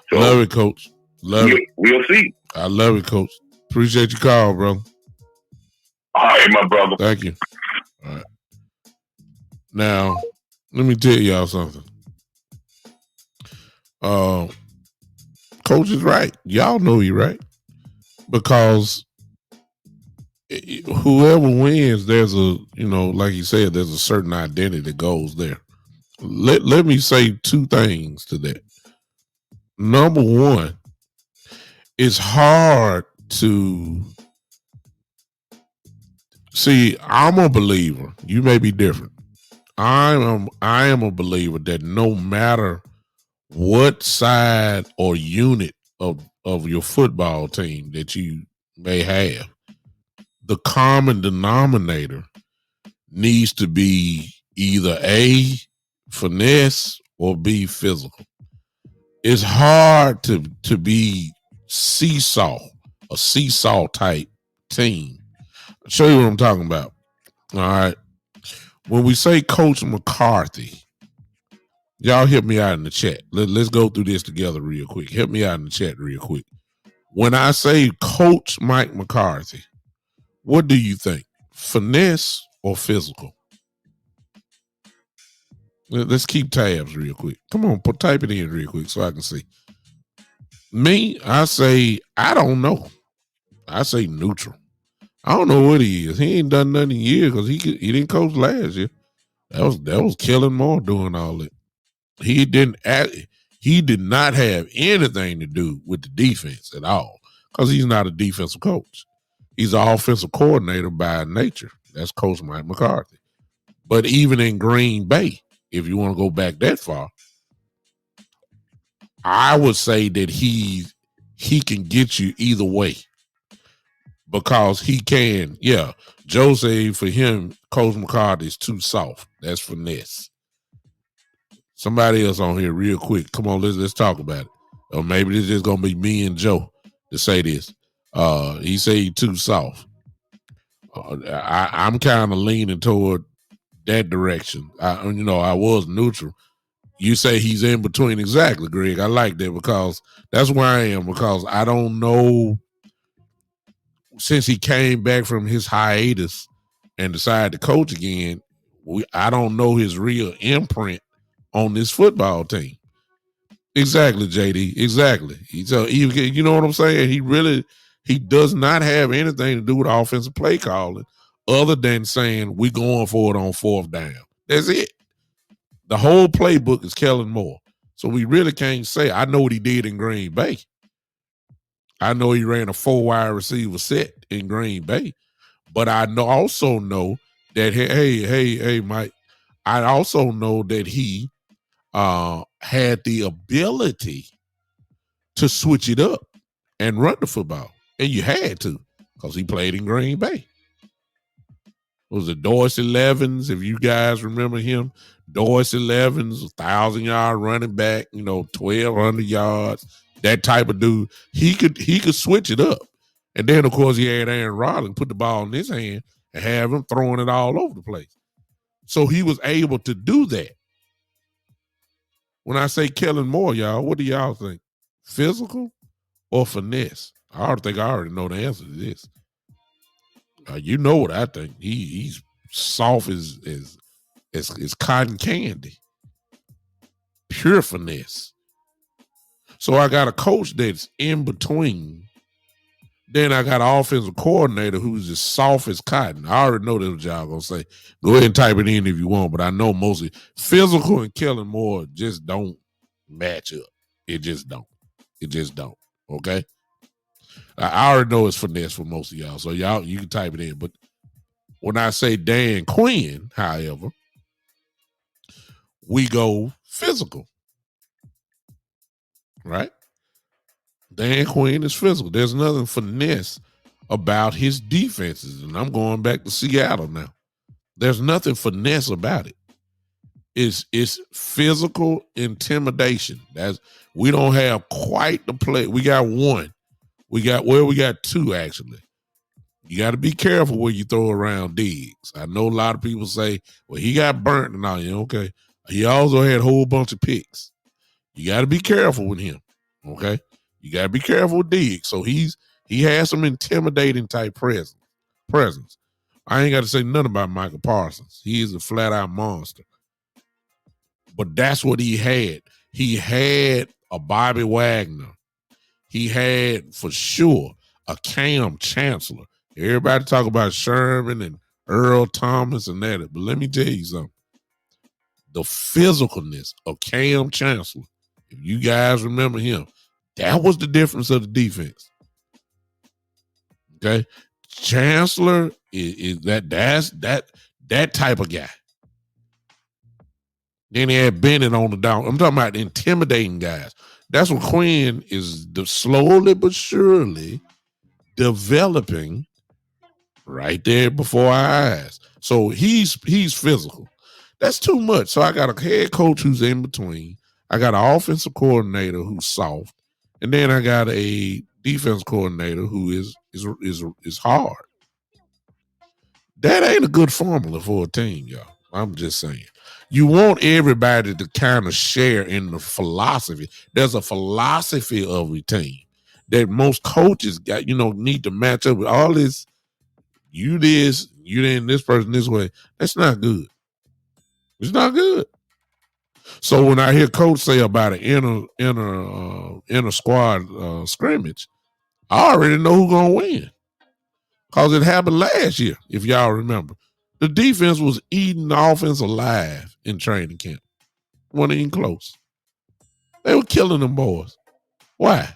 So, love it, Coach. Love it. We'll see. I love it, Coach. Appreciate your call, bro. All right, my brother. Thank you. All right. Now, let me tell y'all something. Coach is right. Y'all know he right. Because whoever wins, there's like you said, there's a certain identity that goes there. Let me say 2 things to that. Number one, it's hard to see. I'm a believer. You may be different. I am a believer that no matter what side or unit of your football team that you may have, the common denominator needs to be either A, finesse, or B, physical. It's hard to be a seesaw type team. I'll show you what I'm talking about. All right. When we say Coach McCarthy, y'all help me out in the chat. Let's go through this together real quick. Help me out in the chat real quick. When I say Coach Mike McCarthy, what do you think? Finesse or physical? Let's keep tabs real quick. Come on, type it in real quick so I can see. Me, I say, I don't know. I say neutral. I don't know what he is. He ain't done nothing in years because he didn't coach last year. That was Kellen Moore doing all that. He did not have anything to do with the defense at all because he's not a defensive coach. He's an offensive coordinator by nature. That's Coach Mike McCarthy. But even in Green Bay, if you want to go back that far, I would say that he can get you either way because he can. Yeah, Joe said for him, Coach McCarthy is too soft. That's finesse. Somebody else on here real quick. Come on, let's talk about it. Or maybe this is gonna be me and Joe to say this. He say he's too soft. I'm kind of leaning toward that direction. I was neutral. You say he's in between. Exactly, Greg. I like that because that's where I am because I don't know since he came back from his hiatus and decided to coach again, I don't know his real imprint on this football team. Exactly, JD. Exactly. So you know what I'm saying? He really He does not have anything to do with offensive play calling other than saying we're going for it on 4th down. That's it. The whole playbook is Kellen Moore. So we really can't say, I know what he did in Green Bay. I know he ran a 4-wide receiver set in Green Bay. But I also know that, hey, Mike, I also know that he had the ability to switch it up and run the football. And you had to, because he played in Green Bay. It was the Dorsey Levens, if you guys remember him. Dorsey Levens, 1,000-yard running back, 1,200 yards, that type of dude. He could switch it up. And then, of course, he had Aaron Rodgers put the ball in his hand and have him throwing it all over the place. So he was able to do that. When I say Kellen Moore, y'all, what do y'all think? Physical or finesse? I already know the answer to this. You know what I think. He's soft as cotton candy. Pure finesse. So I got a coach that's in between. Then I got an offensive coordinator who's as soft as cotton. I already know that's what y'all going to say. Go ahead and type it in if you want, but I know mostly physical and Kellen Moore just don't match up. It just don't. Okay? I already know it's finesse for most of y'all, so y'all, you can type it in. But when I say Dan Quinn, however, we go physical, right? Dan Quinn is physical. There's nothing finesse about his defenses, and I'm going back to Seattle now. There's nothing finesse about it. It's physical intimidation. We don't have quite the play. We got one. We got two, actually. You got to be careful where you throw around Diggs. I know a lot of people say, well, he got burnt and all. Yeah, okay. He also had a whole bunch of picks. You got to be careful with him, okay? You got to be careful with Diggs. So he has some intimidating type presence. I ain't got to say nothing about Michael Parsons. He is a flat-out monster. But that's what he had. He had a Bobby Wagner. He had, for sure, a Cam Chancellor. Everybody talk about Sherman and Earl Thomas and that. But let me tell you something. The physicalness of Cam Chancellor, if you guys remember him, that was the difference of the defense. Okay? Chancellor is that type of guy. Then he had Bennett on the down. I'm talking about intimidating guys. That's what Quinn is slowly but surely developing right there before our eyes. So he's physical. That's too much. So I got a head coach who's in between. I got an offensive coordinator who's soft, and then I got a defense coordinator who is hard. That ain't a good formula for a team, y'all. I'm just saying. You want everybody to kind of share in the philosophy. There's a philosophy of a team that most coaches got, need to match up with. All this, you then this person this way. That's not good. It's not good. So when I hear coach say about an inner squad scrimmage, I already know who's gonna win. Because it happened last year, if y'all remember. The defense was eating the offense alive in training camp. Wasn't even close. They were killing them boys. Why?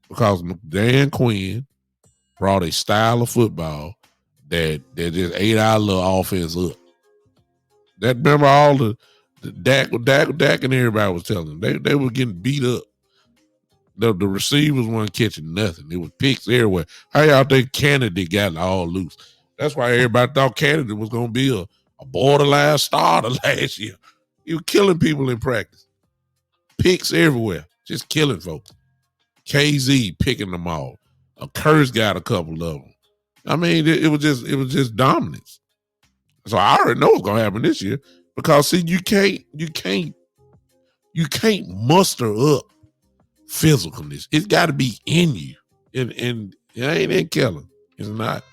Because Dan Quinn brought a style of football that just ate our little offense up. That remember all the Dak and everybody was telling them. They were getting beat up. The receivers weren't catching nothing. It was picks everywhere. How y'all think Kennedy got all loose? That's why everybody thought Kennedy was going to be a borderline starter last year. He was killing people in practice. Picks everywhere. Just killing folks. KZ picking them all. Curse got a couple of them. I mean, it was just dominance. So I already know what's going to happen this year because see, you can't muster up physicalness. It's got to be in you, and it ain't in Kellen. It's not.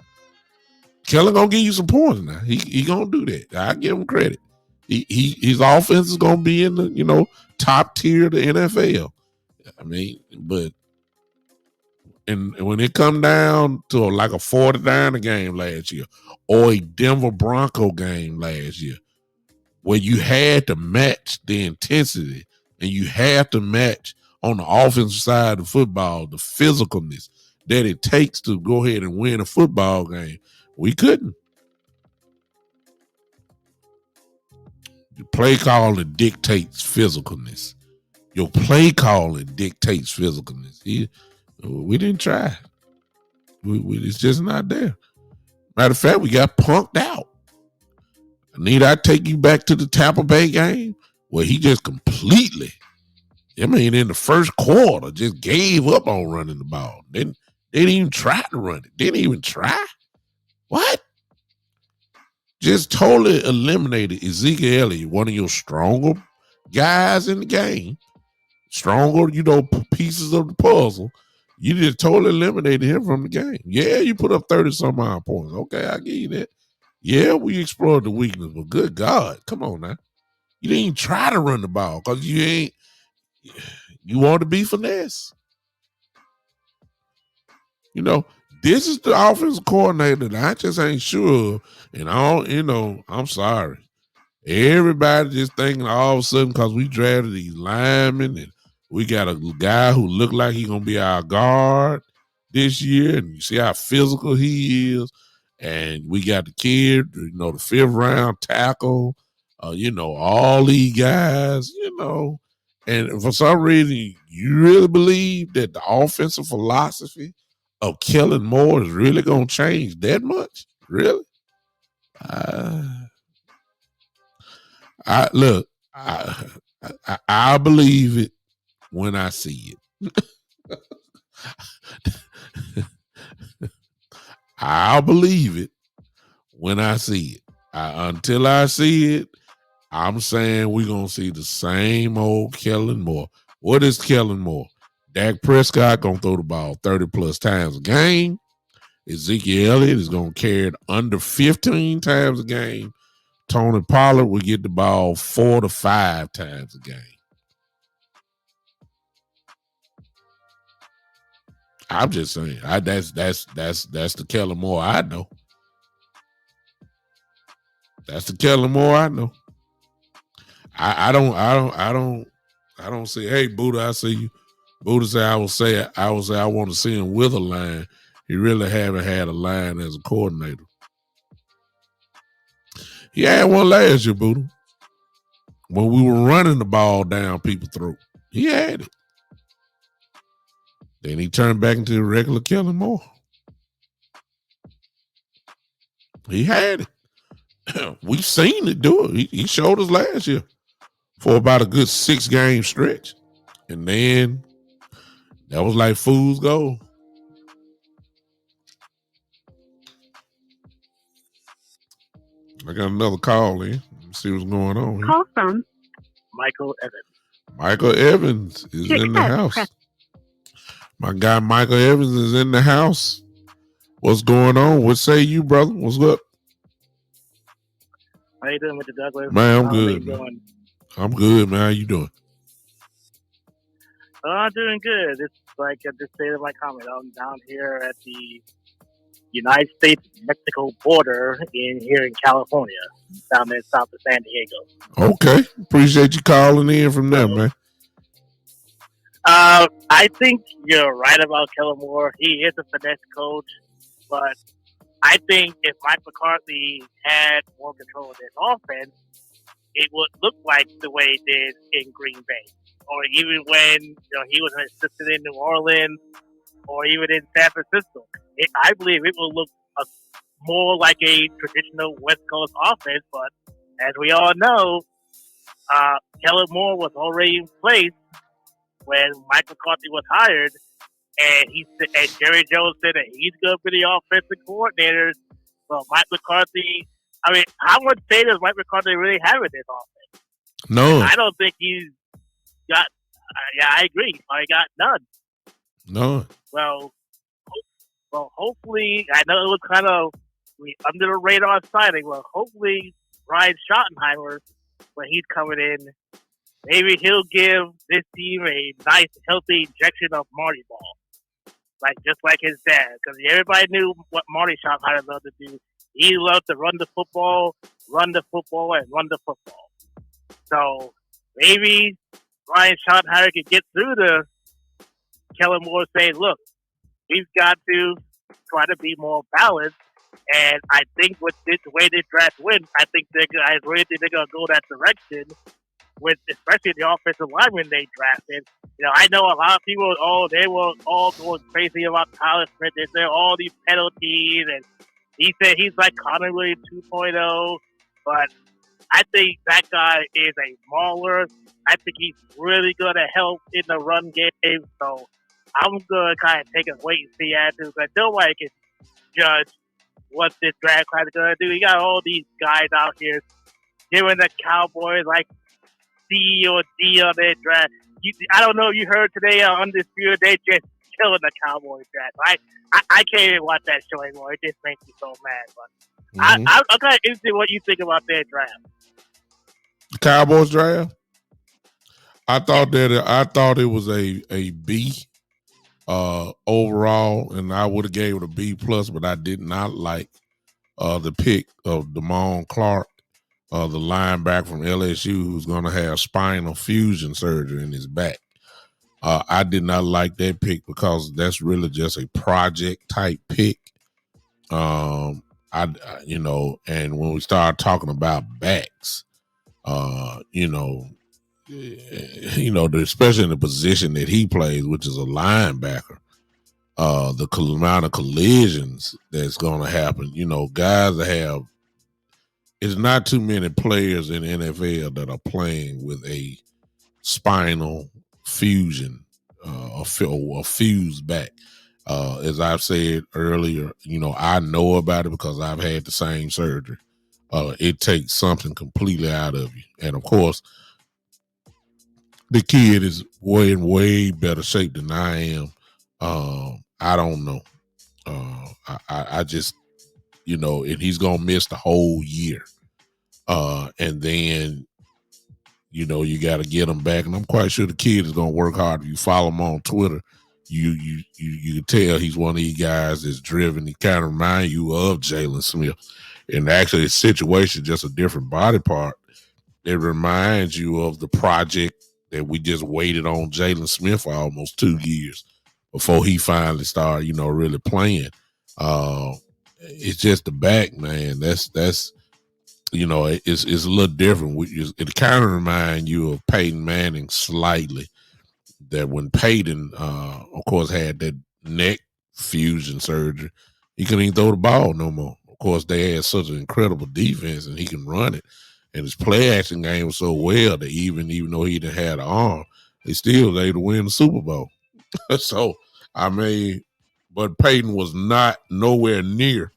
Kellen gonna give you some points now. He gonna do that. I give him credit. His offense is gonna be in the top tier of the NFL. I mean, but and when it come down to like a 49er game last year or a Denver Bronco game last year, where you had to match the intensity and you had to match on the offensive side of football the physicalness that it takes to go ahead and win a football game, we couldn't. The play calling dictates physicalness. Your play calling dictates physicalness. We didn't try. It's just not there. Matter of fact, we got punked out. Need I take you back to the Tampa Bay game where he just completely, in the first quarter, just gave up on running the ball. Didn't even try to run it. Didn't even try. What? Just totally eliminated Ezekiel Elliott, one of your stronger guys in the game. Stronger, pieces of the puzzle. You just totally eliminated him from the game. Yeah, you put up 30-some-odd points. Okay, I give you that. Yeah, we explored the weakness, but good God, come on now. You didn't even try to run the ball because you want to be finesse. This is the offensive coordinator that I just ain't sure of. And I'm sorry. Everybody just thinking all of a sudden because we drafted these linemen and we got a guy who looked like he's going to be our guard this year. And you see how physical he is. And we got the kid, the 5th round tackle, all these guys, And for some reason, you really believe that the offensive philosophy of Kellen Moore is really going to change that much? Really? I believe it when I see it. I'll believe it when I see it. Until I see it, I'm saying we're going to see the same old Kellen Moore. What is Kellen Moore? Dak Prescott going to throw the ball 30-plus times a game. Ezekiel Elliott is going to carry it under 15 times a game. Tony Pollard will get the ball 4 to 5 times a game. I'm just saying, that's the Kellen Moore I know. That's the Kellen Moore I know. I don't say, hey, Buddha, I see you. Buddha say I want to see him with a line. He really haven't had a line as a coordinator. He had one last year, Buddha. When we were running the ball down people's throat. He had it. Then he turned back into the regular Kellen Moore. He had it. We've seen it do it. He showed us last year for about a good 6-game stretch. And then that was like fool's gold. I got another call in. Let's see what's going on here. Call from Michael Evans. Michael Evans is in the house. My guy Michael Evans is in the house. What's going on? What say you, brother? What's up? How you doing, Mr. Douglas? Man, I'm good. Man. I'm good, man. How you doing? I'm doing good. It's like I just stated in my comment. I'm down here at the United States-Mexico border here in California, down there south of San Diego. Okay. Appreciate you calling in from there, man. I think you're right about Kellen Moore. He is a finesse coach, but I think if Mike McCarthy had more control of this offense, it would look like the way it did in Green Bay, or even when he was an assistant in New Orleans, or even in San Francisco. I believe it will look more like a traditional West Coast offense. But as we all know, Kellen Moore was already in place when Mike McCarthy was hired, and Jerry Jones said that he's going to be the offensive coordinator. So Mike McCarthy, how much say does Mike McCarthy really have in this offense? No. I don't think he's got, I agree. I got none. No. Well, hopefully, I know it was kind of under the radar signing. Well, hopefully, Ryan Schottenheimer, when he's coming in, maybe he'll give this team a nice, healthy injection of Marty Ball. just like his dad, because everybody knew what Marty Schottenheimer loved to do. He loved to run the football, and run the football. So maybe Ryan Schottenheimer could get through to Kellen Moore saying, look, we've got to try to be more balanced. And I think with the way this draft went, I really think they're going to go that direction with especially the offensive linemen they drafted. I know a lot of people, they were all going crazy about Tyler Smith. They said all these penalties, and he said he's like Conor Williams 2.0. But I think that guy is a mauler. I think he's really going to help in the run game. So I'm going to kind of take a wait and see attitude, because nobody can judge what this draft class is going to do. You got all these guys out here giving the Cowboys like C or D on their draft. I don't know if you heard today on Undisputed, they just killing the Cowboys draft. I can't even watch that show anymore. It just makes me so mad. But I'm kind of interested what you think about their draft. The Cowboys draft? I thought it was a B overall, and I would have gave it a B plus, but I did not like the pick of Devon Clark, the linebacker from LSU, who's going to have spinal fusion surgery in his back. I did not like that pick because that's really just a project type pick. And when we start talking about backs, especially in the position that he plays, which is a linebacker, the amount of collisions that's going to happen, guys that have, it's not too many players in the NFL that are playing with a spinal fusion or fused back. As I've said earlier, I know about it because I've had the same surgery. It takes something completely out of you. And of course, the kid is in way better shape than I am. I don't know. I just, and he's going to miss the whole year. And then, you got to get him back. And I'm quite sure the kid is going to work hard. If you follow him on Twitter, you can tell he's one of these guys that's driven. He kind of reminds you of Jalen Smith. And actually, his situation, just a different body part. It reminds you of the project that we just waited on Jalen Smith for almost 2 years before he finally started, really playing. It's just the back, man. That's it's a little different. It kind of reminds you of Peyton Manning slightly. That when Peyton, of course, had that neck fusion surgery, he couldn't even throw the ball no more. Of course, they had such an incredible defense, and he can run it. And his play action game was so well that even though he didn't have the arm, they still was able to win the Super Bowl. So, but Peyton was not nowhere near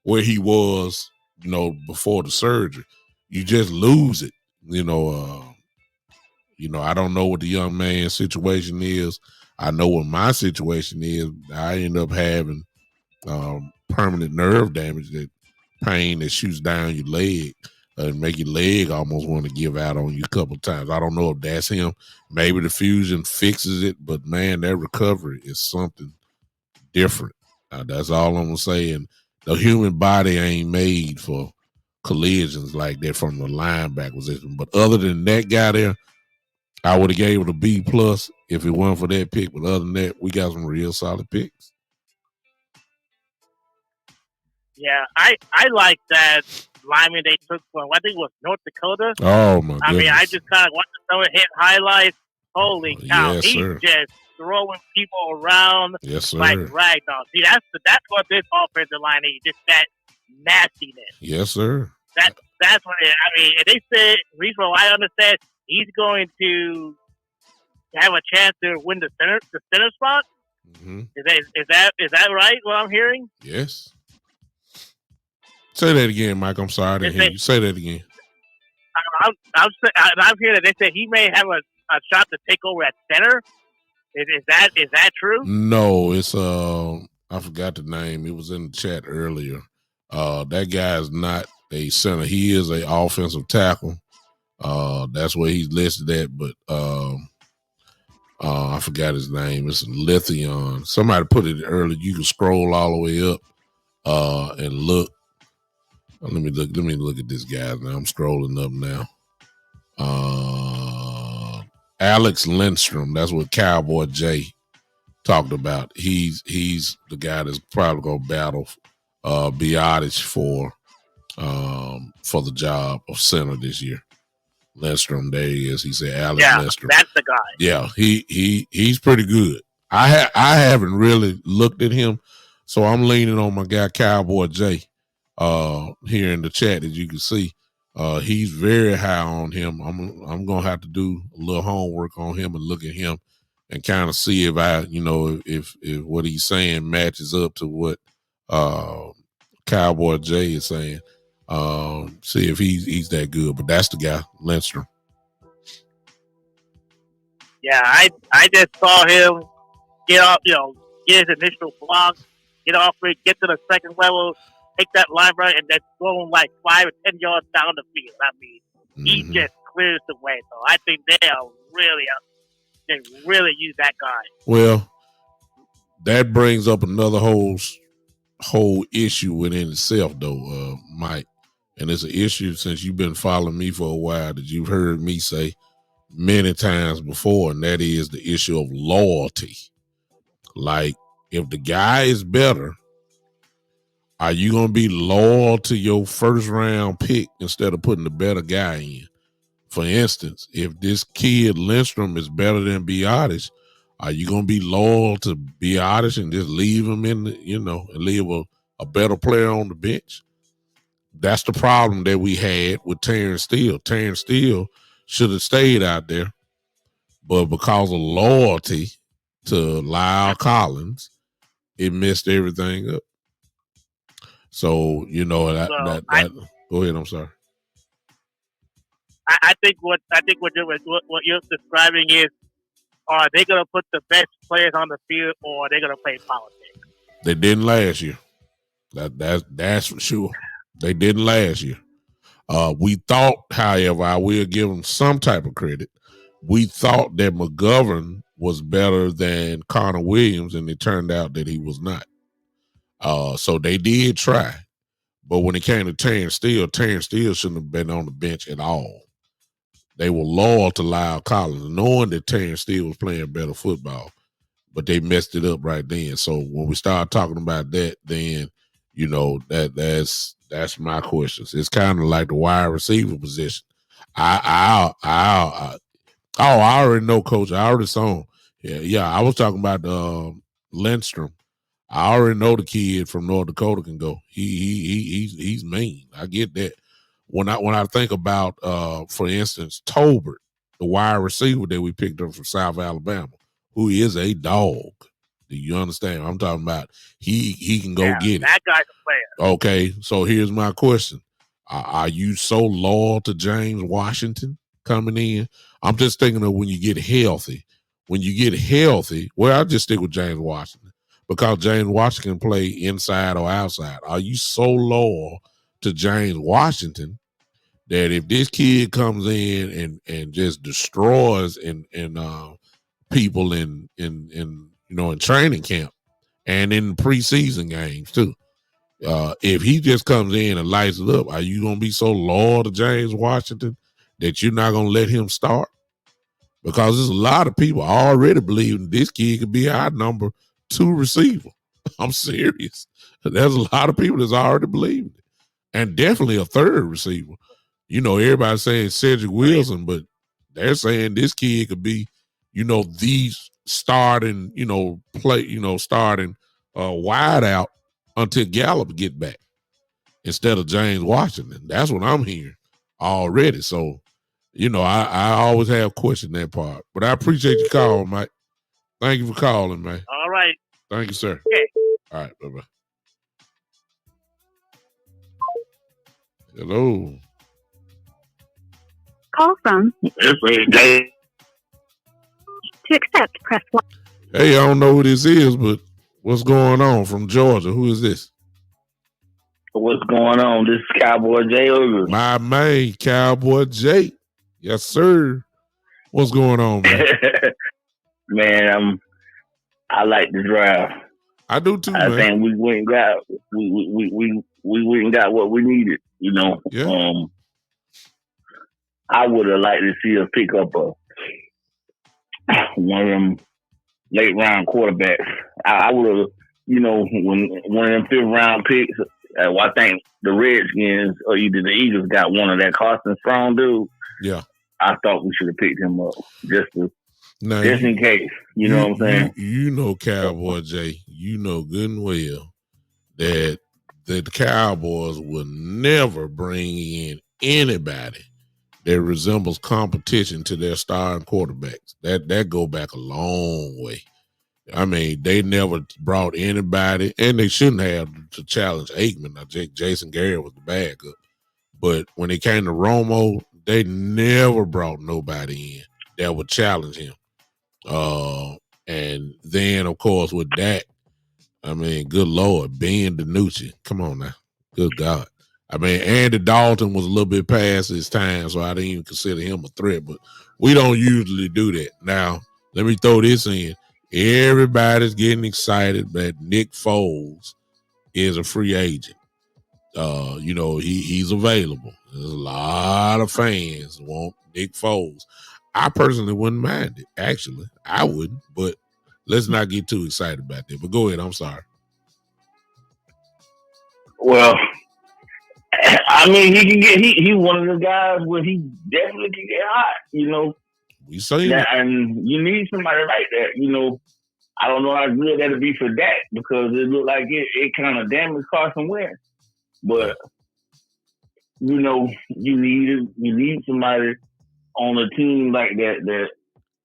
where he was, before the surgery. You just lose it. I don't know what the young man's situation is. I know what my situation is. I end up having permanent nerve damage, that pain that shoots down your leg and make your leg almost want to give out on you a couple of times. I don't know if that's him. Maybe the fusion fixes it, but man, that recovery is something different. That's all I'm gonna say. And the human body ain't made for collisions like that from the linebacker position. But other than that guy there, I would have gave it a B plus if it weren't for that pick. But other than that, we got some real solid picks. Yeah, I like that lineman they took from, I think it was North Dakota. Oh, my goodness. I mean, I just kind of watched some of his highlights. Holy cow. Yes, He's sir. just throwing people around Yes, sir. like ragdoll. See, that's what this offensive line is, just that nastiness. Yes, sir. That's what it is. I mean, they said, at least from what I understand, he's going to have a chance to win the center spot. Mm-hmm. Is that right? What I'm hearing? Yes. Say that again, Mike. I'm sorry. I didn't hear you. Say that again. I'm hearing that they said he may have a shot to take over at center. Is that true? No, it's I forgot the name. It was in the chat earlier. That guy is not a center. He is an offensive tackle. That's where he's listed at. But I forgot his name. It's Lithion. Somebody put it earlier. You can scroll all the way up and look. Let me look at this guy now. I'm scrolling up now. Alex Lindstrom. That's what Cowboy J talked about. He's the guy that's probably gonna battle Biotic for the job of center this year. Lindstrom, there he is. He said Alex Lindstrom. That's the guy. Yeah, he's pretty good. I haven't really looked at him, so I'm leaning on my guy Cowboy J here in the chat, as you can see. He's very high on him. I'm gonna have to do a little homework on him and look at him and kind of see if if what he's saying matches up to what Cowboy J is saying. See if he's that good. But that's the guy, Lindstrom. Yeah, I just saw him get off, get his initial block, get off it, get to the second level, take that line run, and then throw him like 5 or 10 yards down the field. I mean, he just clears the way. So I think they really use that guy. Well, that brings up another whole issue within itself, though, Mike. And it's an issue since you've been following me for a while that you've heard me say many times before, and that is the issue of loyalty. Like, if the guy is better, are you going to be loyal to your first round pick instead of putting the better guy in? For instance, if this kid Lindstrom is better than Biotic, are you going to be loyal to Biotic and just leave him in and leave a better player on the bench? That's the problem that we had with Terrence Steele. Terrence Steele should have stayed out there, but because of loyalty to Lyle Collins, it messed everything up. So, go ahead. I'm sorry. I think what you're describing is, are they going to put the best players on the field, or are they going to play politics? They didn't last year. That's for sure. They didn't last year. We thought, however, I will give them some type of credit. We thought that McGovern was better than Connor Williams, and it turned out that he was not. So they did try. But when it came to Terrence Steele shouldn't have been on the bench at all. They were loyal to Lyle Collins, knowing that Terrence Steele was playing better football, but they messed it up right then. So when we start talking about that, then that's my questions. It's kind of like the wide receiver position. I already know, Coach. I already saw him. Yeah. I was talking about Lindstrom. I already know the kid from North Dakota can go. He's mean. I get that. When I think about, for instance, Tolbert, the wide receiver that we picked up from South Alabama, who is a dog. Do you understand what I'm talking about? He can go get it. That guy's a player. Okay, so here's my question. Are you so loyal to James Washington coming in? I'm just thinking of when you get healthy. Well, I'll just stick with James Washington because James Washington can play inside or outside. Are you so loyal to James Washington that if this kid comes in and just destroys and people in training camp and in preseason games too, if he just comes in and lights it up, are you gonna be so loyal to James Washington that you're not gonna let him start? Because there's a lot of people already believing this kid could be our number 2 receiver. I'm serious. There's a lot of people that's already believing it. And definitely a 3rd receiver. Everybody's saying Cedric Wilson, but they're saying this kid could be, these starting, starting wide out until Gallup get back instead of James Washington. That's what I'm hearing already. So, I always have questioned that part. But I appreciate your call, Mike. Thank you for calling, man. All right. Thank you, sir. Okay. All right, bye-bye. Hello. Call from. To accept, press 1. Hey, I don't know who this is, but what's going on from Georgia? Who is this? What's going on? This is Cowboy J. My man, Cowboy J. Yes, sir. What's going on, man? Man, I like the draft. I do too, I man. think we went and got we went and got what we needed. Yeah. I would have liked to see us pick up one of them late round quarterbacks. I would have, when one of them 5th round picks. I think the Redskins or either the Eagles got one of that Carson Strong dude. Yeah. I thought we should have picked him up just in case. You know what I'm saying? You know, Cowboy Jay, you know good and well that the Cowboys will never bring in anybody that resembles competition to their starting quarterbacks. That go back a long way. I mean, they never brought anybody, and they shouldn't have, to challenge Aikman. Now, Jason Garrett was the backup. But when it came to Romo, they never brought nobody in that would challenge him. And then, of course, with that, I mean, good Lord, Ben DiNucci. Come on now. Good God. I mean, Andy Dalton was a little bit past his time, so I didn't even consider him a threat. But we don't usually do that. Now, let me throw this in. Everybody's getting excited that Nick Foles is a free agent. He's available. There's a lot of fans want Nick Foles. I personally wouldn't mind it. Actually, I wouldn't. But let's not get too excited about that. But go ahead. I'm sorry. Well, I mean, he can get. He one of the guys where he definitely can get hot. We say that, and you need somebody like that. I don't know how good that'll be for Dak because it looked like it kind of damaged Carson Wentz. But you need somebody on a team like that. That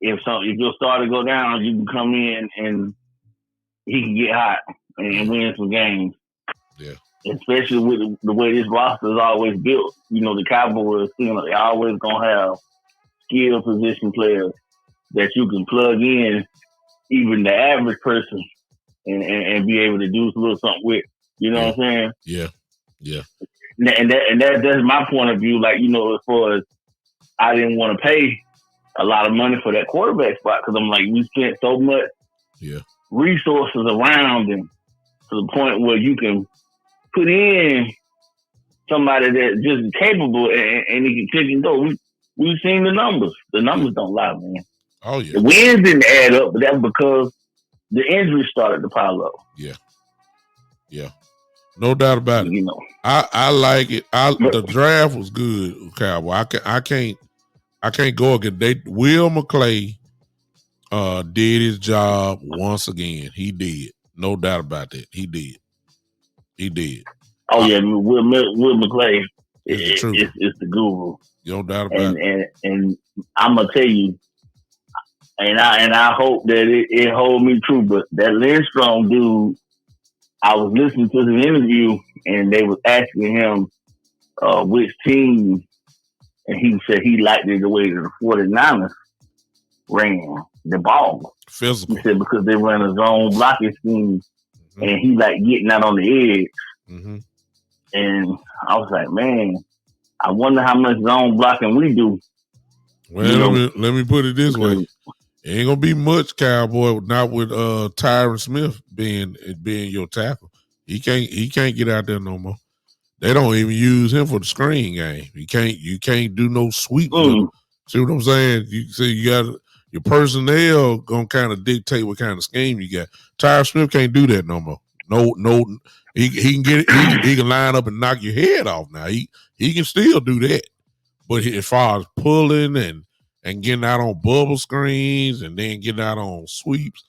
if your starter go down, you can come in and he can get hot and win some games. Yeah. Especially with the way this roster is always built. The Cowboys, they always gonna have skilled position players that you can plug in, even the average person, and be able to do a little something with. You know what I'm saying? Yeah. Yeah. And that's my point of view. Like, as far as I didn't want to pay a lot of money for that quarterback spot because I'm like, we spent so much resources around him to the point where you can put in somebody that's just capable and he can pick and go. We've seen the numbers. The numbers don't lie, man. Oh, yeah. The wins didn't add up, but that's because the injuries started to pile up. Yeah. Yeah. No doubt about it. I like it. The draft was good, Cowboy. I can't go again. Will McClay did his job once again. He did. No doubt about that. He did. Oh yeah, Will McClay is the guru. No doubt about it. And I'm gonna tell you, and I hope that it hold me true. But that Lindstrom dude, I was listening to the interview and they was asking him which team, and he said he liked it the way the 49ers ran the ball. Physical. He said because they run a zone blocking scheme, and he liked getting out on the edge. Mm-hmm. And I was like, man, I wonder how much zone blocking we do. Well, let me put it this way. It ain't gonna be much, Cowboy, not with Tyron Smith being your tackle. He can't get out there no more. They don't even use him for the screen game. You can't do no sweep. See what I'm saying? You got your personnel gonna kind of dictate what kind of scheme you got. Tyron Smith can't do that no more. No, he can get it. He can line up and knock your head off. Now he can still do that, but as far as pulling and getting out on bubble screens and then getting out on sweeps.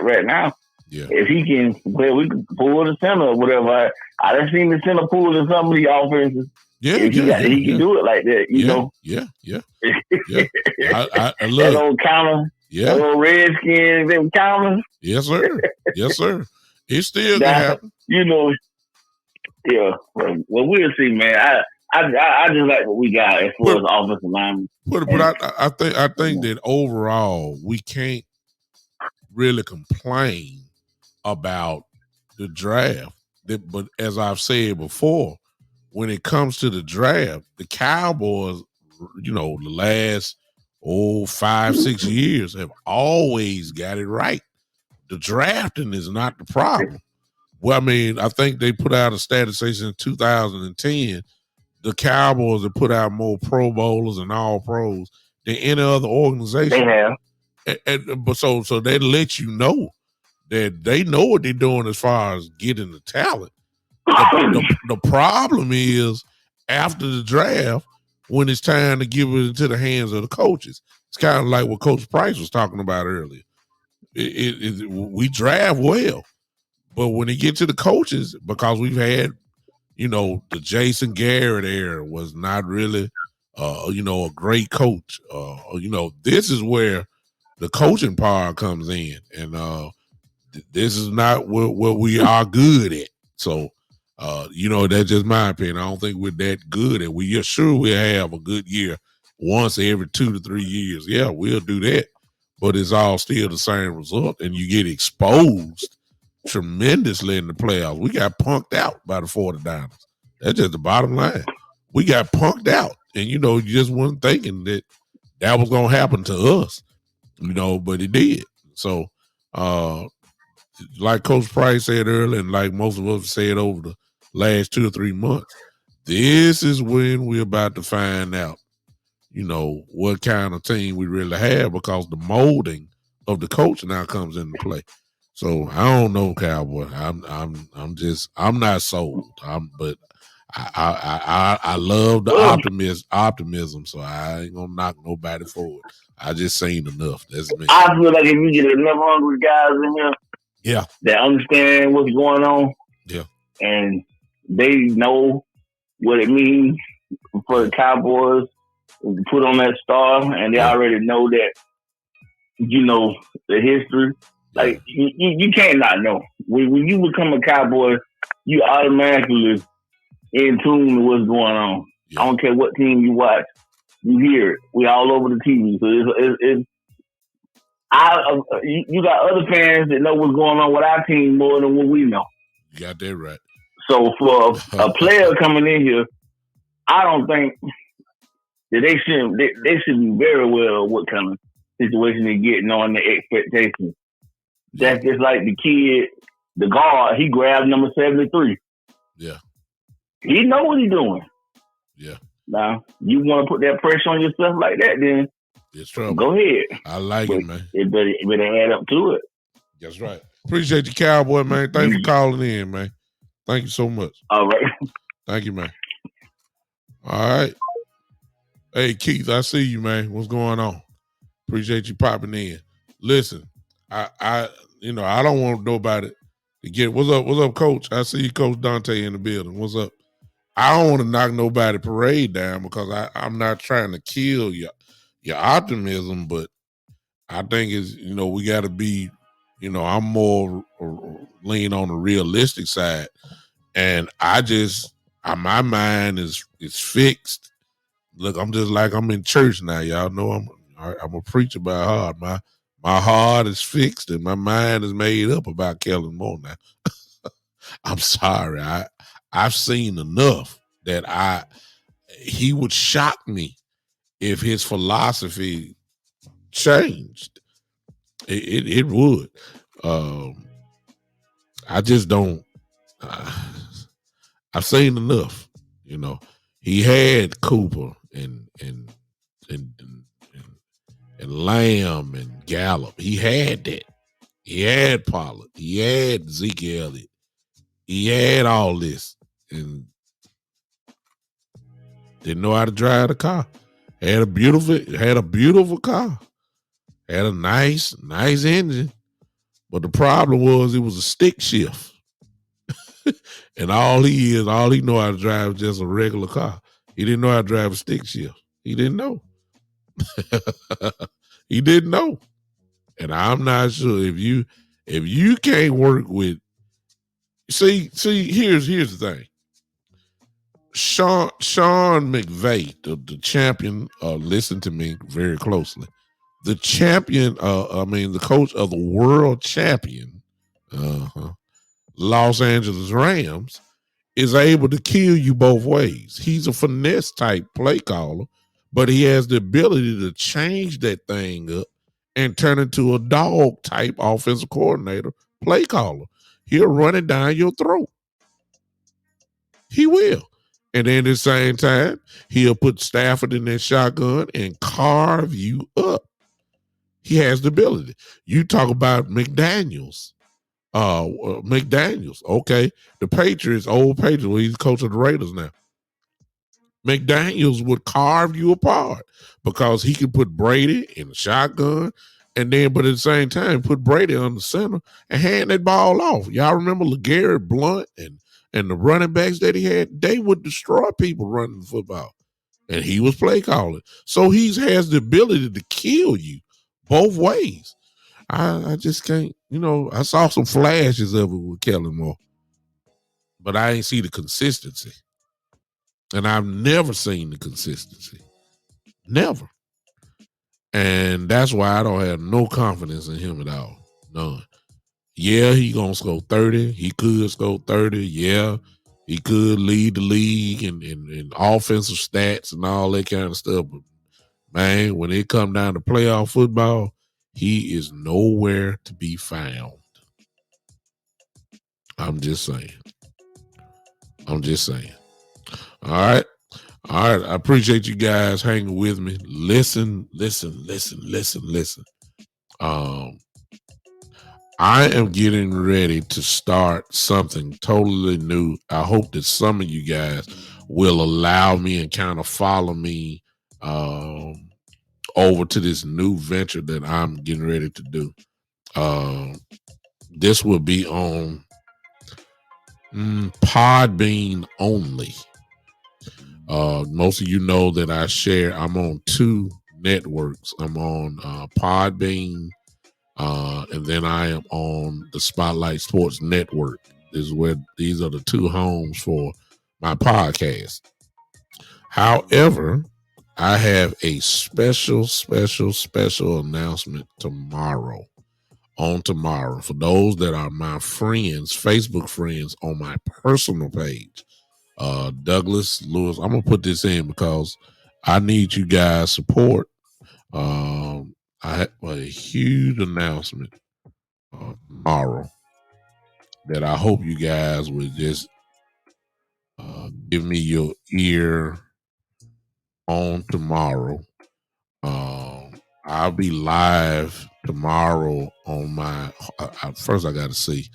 Right now, if he can, we can pull the center or whatever. I done seen the center pull in some of the offenses. He can do it like that, you know. Yeah. I look. That old counter. Yeah. That old Redskins, them counters. Yes, sir. It still can happen. Yeah. Well, we'll see, man. I just like what we got as far as offensive linemen. But I think that overall we can't really complain about the draft. But as I've said before, when it comes to the draft, the Cowboys, the last 5-6 years have always got it right. The drafting is not the problem. Well, I mean, I think they put out a statistic in 2010. The Cowboys have put out more Pro Bowlers and All Pros than any other organization. They have. But so they let you know that they know what they're doing as far as getting the talent. The problem is after the draft, when it's time to give it into the hands of the coaches. It's kind of like what Coach Price was talking about earlier. We draft well, but when it gets to the coaches, because we've had, the Jason Garrett era was not really, a great coach. This is where the coaching power comes in, and this is not what we are good at. So, that's just my opinion. I don't think we're that good at. We're sure we'll have a good year once every 2 to 3 years. Yeah, we'll do that, but it's all still the same result, and you get exposed tremendously in the playoffs. We got punked out by the 49ers. That's just the bottom line. We got punked out, and you just wasn't thinking that was going to happen to us, but it did. So, like Coach Price said earlier, and like most of us said over the last 2 or 3 months, this is when we're about to find out, what kind of team we really have, because the molding of the coach now comes into play. So I don't know, Cowboy. I'm not sold. But I love the optimism. So I ain't gonna knock nobody for it. I just seen enough. That's me. I feel like if you get enough hungry guys in here, yeah, that understand what's going on, yeah, and they know what it means for the Cowboys to put on that star, and they already know that, the history. Like, you can't not know. When you become a Cowboy, you automatically in tune with what's going on. Yeah. I don't care what team you watch, you hear it. We all over the TV. So you got other fans that know what's going on with our team more than what we know. You got that right. So for a player coming in here, I don't think that they should be very well what kind of situation they get, knowing the expectations. That's just like the kid, the guard, he grabbed number 73. Yeah. He know what he's doing. Yeah. Now, you want to put that pressure on yourself like that, then it's trouble. Go ahead. I like it, man. It better add up to it. That's right. Appreciate you, Cowboy, man. Thanks for calling in, man. Thank you so much. All right. Thank you, man. All right. Hey, Keith, I see you, man. What's going on? Appreciate you popping in. Listen, I don't want nobody to get. What's up, Coach? I see you, Coach Dante, in the building. What's up? I don't want to knock nobody parade down, because I'm not trying to kill your optimism, but I think it's, we got to be, I'm more lean on the realistic side, and my mind is fixed. Look, I'm just like I'm in church now. Y'all know I'm a preacher by heart. My heart is fixed and my mind is made up about Kellen Moore now. I'm sorry. I've seen enough that he would shock me if his philosophy changed. It would. I just don't. I've seen enough. He had Cooper and Lamb and Gallup. He had that. He had Pollard. He had Zeke Elliott. He had all this and didn't know how to drive the car. Had a beautiful car. Had a nice engine. But the problem was it was a stick shift. And all he know how to drive is just a regular car. He didn't know how to drive a stick shift. He didn't know. He didn't know. And I'm not sure if you can't work with. See, here's the thing. Sean McVay, the champion, listen to me very closely. the champion, the coach of the world champion, Los Angeles Rams, is able to kill you both ways. He's a finesse type play caller, but he has the ability to change that thing up and turn into a dog type offensive coordinator play caller. He'll run it down your throat. He will. And then at the same time, he'll put Stafford in that shotgun and carve you up. He has the ability. You talk about McDaniels. Okay. The Patriots, old Patriots, well, he's the coach of the Raiders now. McDaniels would carve you apart because he could put Brady in the shotgun and then, but at the same time, put Brady on the center and hand that ball off. Y'all remember LeGarrette Blount and the running backs that he had? They would destroy people running the football. And he was play calling. So he has the ability to kill you both ways. I just can't, I saw some flashes of it with Kellen Moore, but I ain't see the consistency. And I've never seen the consistency. Never. And that's why I don't have no confidence in him at all. None. Yeah, he going to score 30. He could score 30. Yeah, he could lead the league in offensive stats and all that kind of stuff. But, man, when it come down to playoff football, he is nowhere to be found. I'm just saying. All right. I appreciate you guys hanging with me. Listen. I am getting ready to start something totally new. I hope that some of you guys will allow me and kind of follow me over to this new venture that I'm getting ready to do. This will be on Podbean only. Most of you know that I'm on 2 networks. I'm on Podbean, and then I am on the Spotlight Sports Network. These are the 2 homes for my podcast. However, I have a special announcement tomorrow. For those that are my friends, Facebook friends on my personal page. Douglas Lewis, I'm gonna put this in because I need you guys' support. I have a huge announcement tomorrow that I hope you guys would just give me your ear on tomorrow. I'll be live tomorrow on my. First, I got to see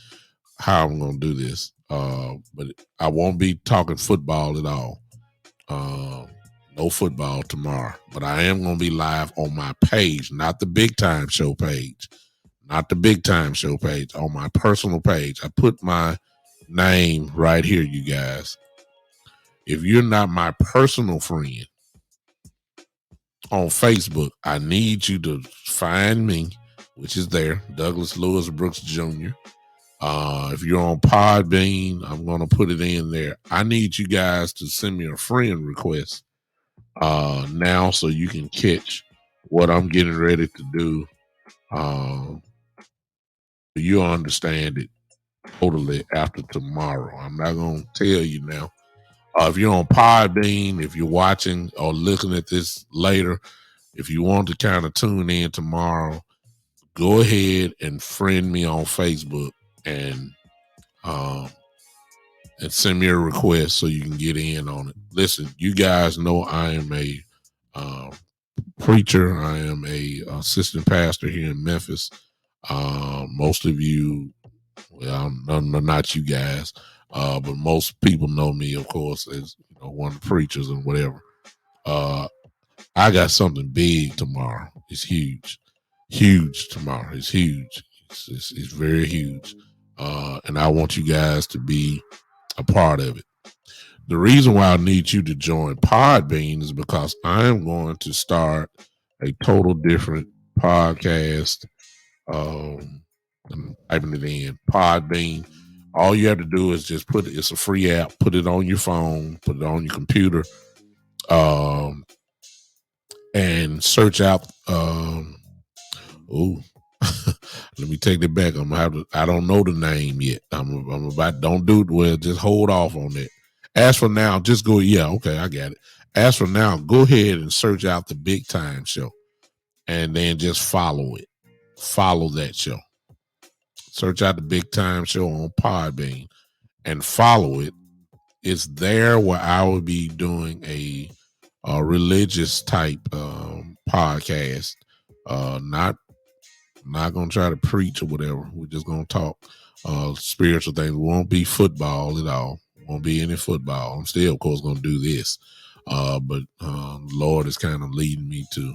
how I'm gonna do this. But I won't be talking football at all. No football tomorrow, but I am going to be live on my page, not the Big Time Show page, on my personal page. I put my name right here, you guys. If you're not my personal friend on Facebook, I need you to find me, which is there, Douglas Lewis Brooks Jr. If you're on Podbean, I'm going to put it in there. I need you guys to send me a friend request now so you can catch what I'm getting ready to do. You'll understand it totally after tomorrow. I'm not going to tell you now. If you're on Podbean, if you're watching or looking at this later, if you want to kind of tune in tomorrow, go ahead and friend me on Facebook and send me a request so you can get in on it. Listen, you guys know I am a preacher. I am a assistant pastor here in Memphis. Most of you, well, not you guys, but most people know me, of course, as one of the preachers and whatever. I got something big tomorrow. It's huge tomorrow. It's huge. It's very huge. And I want you guys to be a part of it. The reason why I need you to join Podbean is because I am going to start a total different podcast. I'm typing it in, Podbean. All you have to do is just it's a free app, put it on your phone, put it on your computer, and search out Oh, let me take that back. I'm gonna have to. I don't know the name yet. I'm about. Don't do it. Well, just hold off on that. As for now, just go. Yeah, okay, I got it. As for now, go ahead and search out the Big Time Show, and then just follow it. Follow that show. Search out the Big Time Show on Podbean and follow it. It's there where I will be doing a religious type podcast. Not gonna try to preach or whatever. We're just gonna talk spiritual things. It won't be football at all. It won't be any football. I'm still, of course, gonna do this. But the Lord is kind of leading me to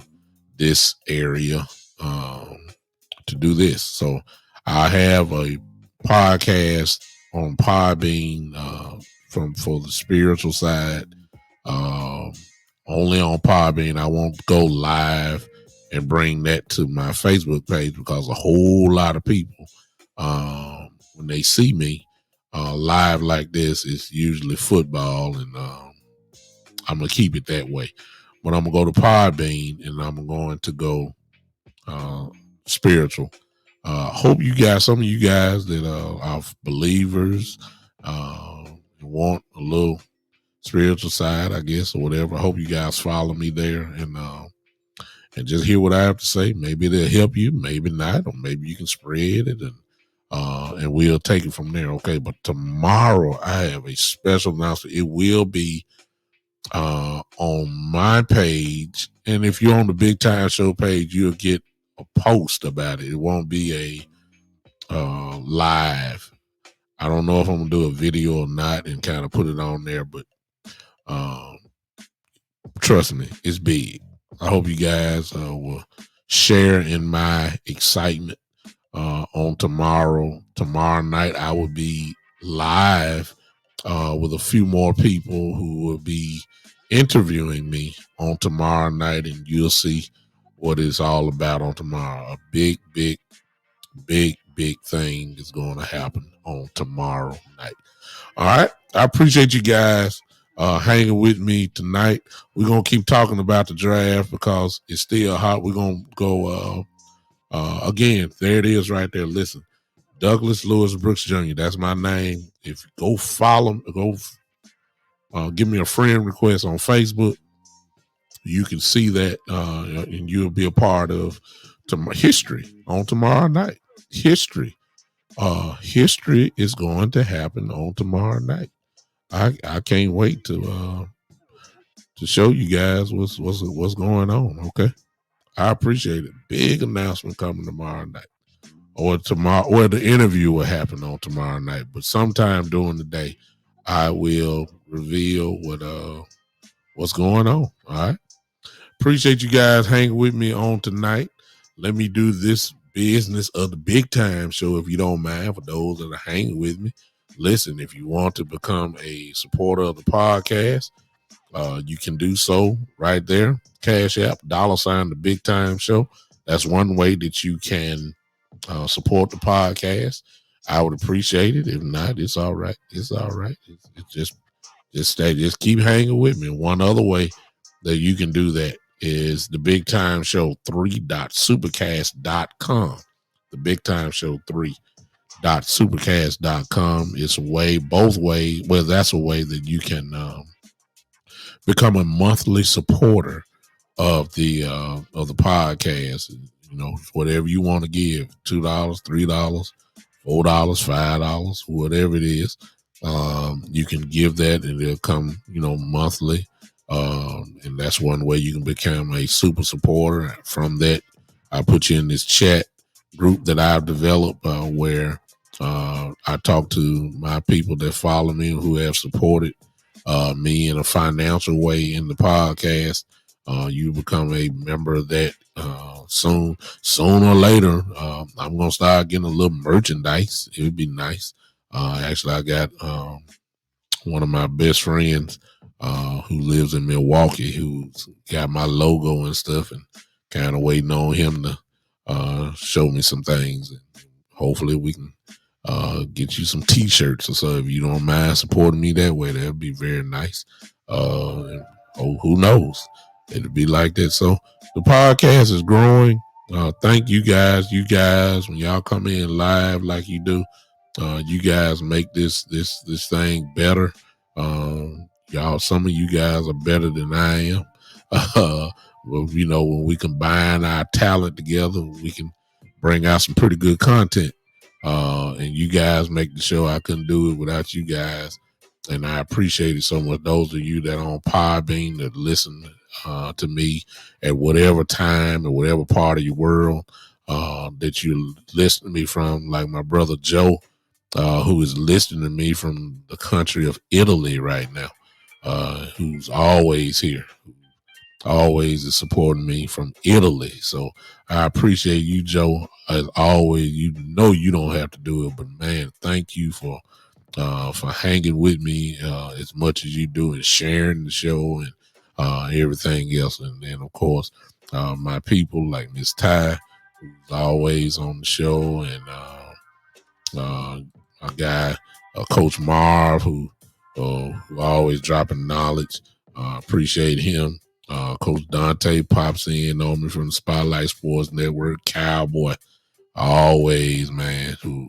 this area to do this. So I have a podcast on Podbean for the spiritual side. Only on Podbean. I won't go live and bring that to my Facebook page because a whole lot of people, when they see me live like this, it's usually football, and I'm gonna keep it that way. But I'm gonna go to Podbean and I'm going to go spiritual. Hope you guys, some of you guys that are believers, want a little spiritual side, I guess, or whatever. I hope you guys follow me there and just hear what I have to say. Maybe they'll help you, maybe not, or maybe you can spread it and we'll take it from there. Okay. But tomorrow I have a special announcement. It will be on my page. And if you're on the Big Time Show page, you'll get a post about it. It won't be a live. I don't know if I'm gonna do a video or not and kind of put it on there, but trust me, it's big. I hope you guys will share in my excitement on tomorrow. Tomorrow night, I will be live with a few more people who will be interviewing me on tomorrow night, and you'll see what it's all about on tomorrow. A big thing is going to happen on tomorrow night. All right. I appreciate you guys hanging with me tonight. We're going to keep talking about the draft because it's still hot. We're going to go again. There it is right there. Listen, Douglas Lewis Brooks Jr. That's my name. If you go follow, give me a friend request on Facebook. You can see that and you'll be a part of history on tomorrow night. History is going to happen on tomorrow night. I can't wait to show you guys what's going on. Okay, I appreciate it. Big announcement coming tomorrow night, or the interview will happen on tomorrow night. But sometime during the day, I will reveal what's going on. All right. Appreciate you guys hanging with me on tonight. Let me do this business of the Big Time Show, if you don't mind, for those that are hanging with me. Listen, if you want to become a supporter of the podcast, you can do so right there. Cash App, $ the Big Time Show. That's one way that you can support the podcast. I would appreciate it. If not, it's all right. It's all right. It's just keep hanging with me. One other way that you can do that is the Big Time Show 3.supercast.com. The Big Time Show 3.supercast.com. It's a way, both ways. Well, that's a way that you can become a monthly supporter of the podcast. You know, whatever you want to give, $2, $3, $4, $5, whatever it is. You can give that and it'll come, monthly. And that's one way you can become a super supporter. From that, I put you in this chat group that I've developed where I talk to my people that follow me who have supported me in a financial way in the podcast. You become a member of that soon. Sooner or later, I'm going to start getting a little merchandise. It would be nice. Actually, I got one of my best friends who lives in Milwaukee who's got my logo and stuff, and kind of waiting on him to show me some things. And hopefully we can get you some t-shirts or so. If you don't mind supporting me that way, that'd be very nice. Who knows? It'll be like that. So the podcast is growing. Thank you guys. You guys, when y'all come in live like you do, you guys make this thing better. Y'all, some of you guys are better than I am. Well, you know, when we combine our talent together, we can bring out some pretty good content. And you guys make the show. I couldn't do it without you guys. And I appreciate it so much. Those of you that are on Podbean that listen to me at whatever time or whatever part of your world that you listen to me from, like my brother Joe, who is listening to me from the country of Italy right now, who's always here, always is supporting me from Italy. So I appreciate you, Joe. As always, you know you don't have to do it, but man, thank you for hanging with me as much as you do and sharing the show and everything else. And then, of course, my people like Miss Ty, who's always on the show, and my guy, Coach Marv, who always dropping knowledge. Appreciate him. Coach Dante pops in on me from the Spotlight Sports Network. Cowboy, always, man, who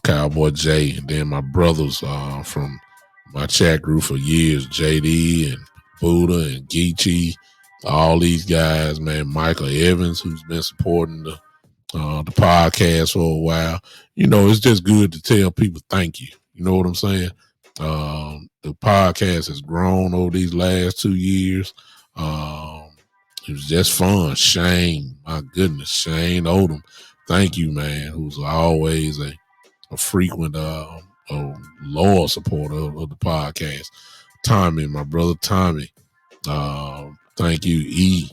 Cowboy J, and then my brothers from my chat group for years, JD and Buddha and Geechee, all these guys, man. Michael Evans, who's been supporting the podcast for a while. You know, it's just good to tell people thank you. You know what I'm saying? The podcast has grown over these last 2 years. It was just fun. Shane, my goodness, Shane Odom. Thank you, man, who's always a frequent, loyal supporter of the podcast. Tommy, my brother Tommy. Thank you,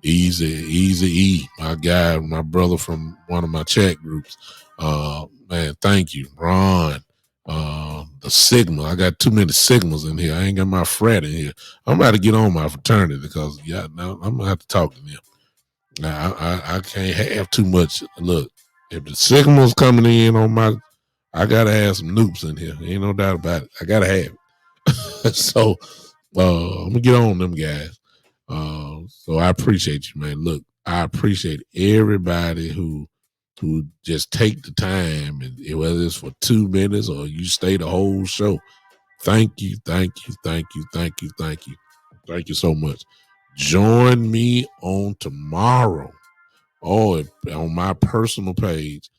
Easy, my guy, my brother from one of my chat groups. Man, thank you, Ron. The Sigma. I got too many Sigmas in here. I ain't got my frat in here. I'm about to get on my fraternity because now I'm gonna have to talk to them. Now I can't have too much. Look, if the Sigma's coming in on my, I gotta have some noops in here. Ain't no doubt about it. I gotta have it. So I'm gonna get on them guys. So I appreciate you, man. Look, I appreciate everybody who just take the time, and whether it's for 2 minutes or you stay the whole show. Thank you so much. Join me on tomorrow. On my personal page,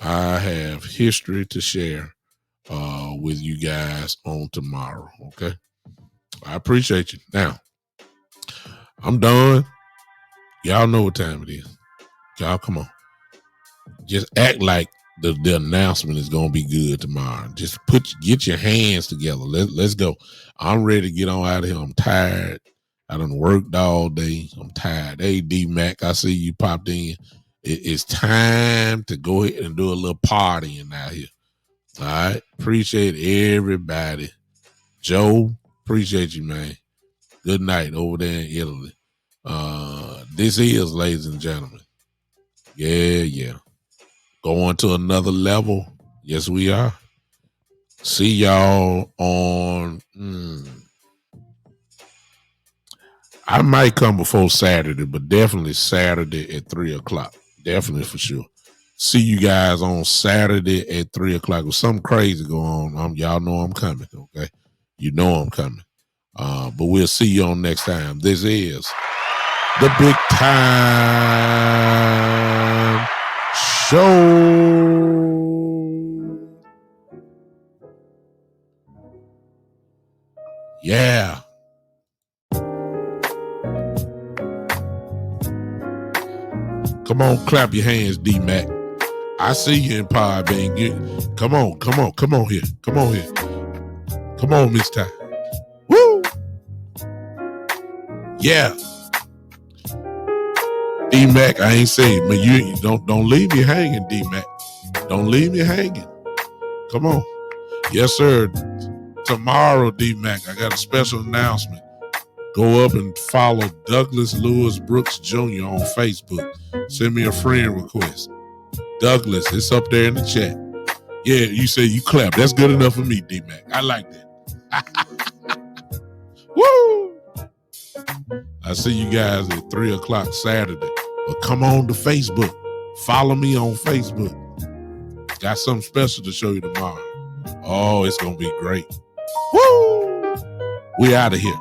I have history to share with you guys on tomorrow. Okay, I appreciate you. Now, I'm done. Y'all know what time it is. Y'all, come on. Just act like the announcement is gonna be good tomorrow. Just get your hands together. Let's go. I'm ready to get on out of here. I'm tired. I done worked all day. I'm tired. Hey, D-Mac, I see you popped in. It's time to go ahead and do a little partying out here. All right. Appreciate everybody. Joe, appreciate you, man. Good night over there in Italy. This is, ladies and gentlemen. Yeah. Going to another level. Yes, we are. See y'all on. I might come before Saturday, but definitely Saturday at 3:00. Definitely for sure. See you guys on Saturday at 3:00. With something crazy going on, y'all know I'm coming. Okay, you know I'm coming. But we'll see you on next time. This is the Big Time Show. Yeah. Come on, clap your hands, D-Mac. I see you in Podbean. Come on here. Come on, Miss Ty. Woo! Yeah. D-Mac, I ain't saying, but you don't leave me hanging, D-Mac. Don't leave me hanging. Come on. Yes, sir. Tomorrow, D-Mac, I got a special announcement. Go up and follow Douglas Lewis Brooks Jr. on Facebook. Send me a friend request. Douglas, it's up there in the chat. Yeah, you say you clap. That's good enough for me, D-Mac. I like that. Woo! I see you guys at 3:00 Saturday. But come on to Facebook. Follow me on Facebook. Got something special to show you tomorrow. Oh, it's going to be great. Woo! We out of here.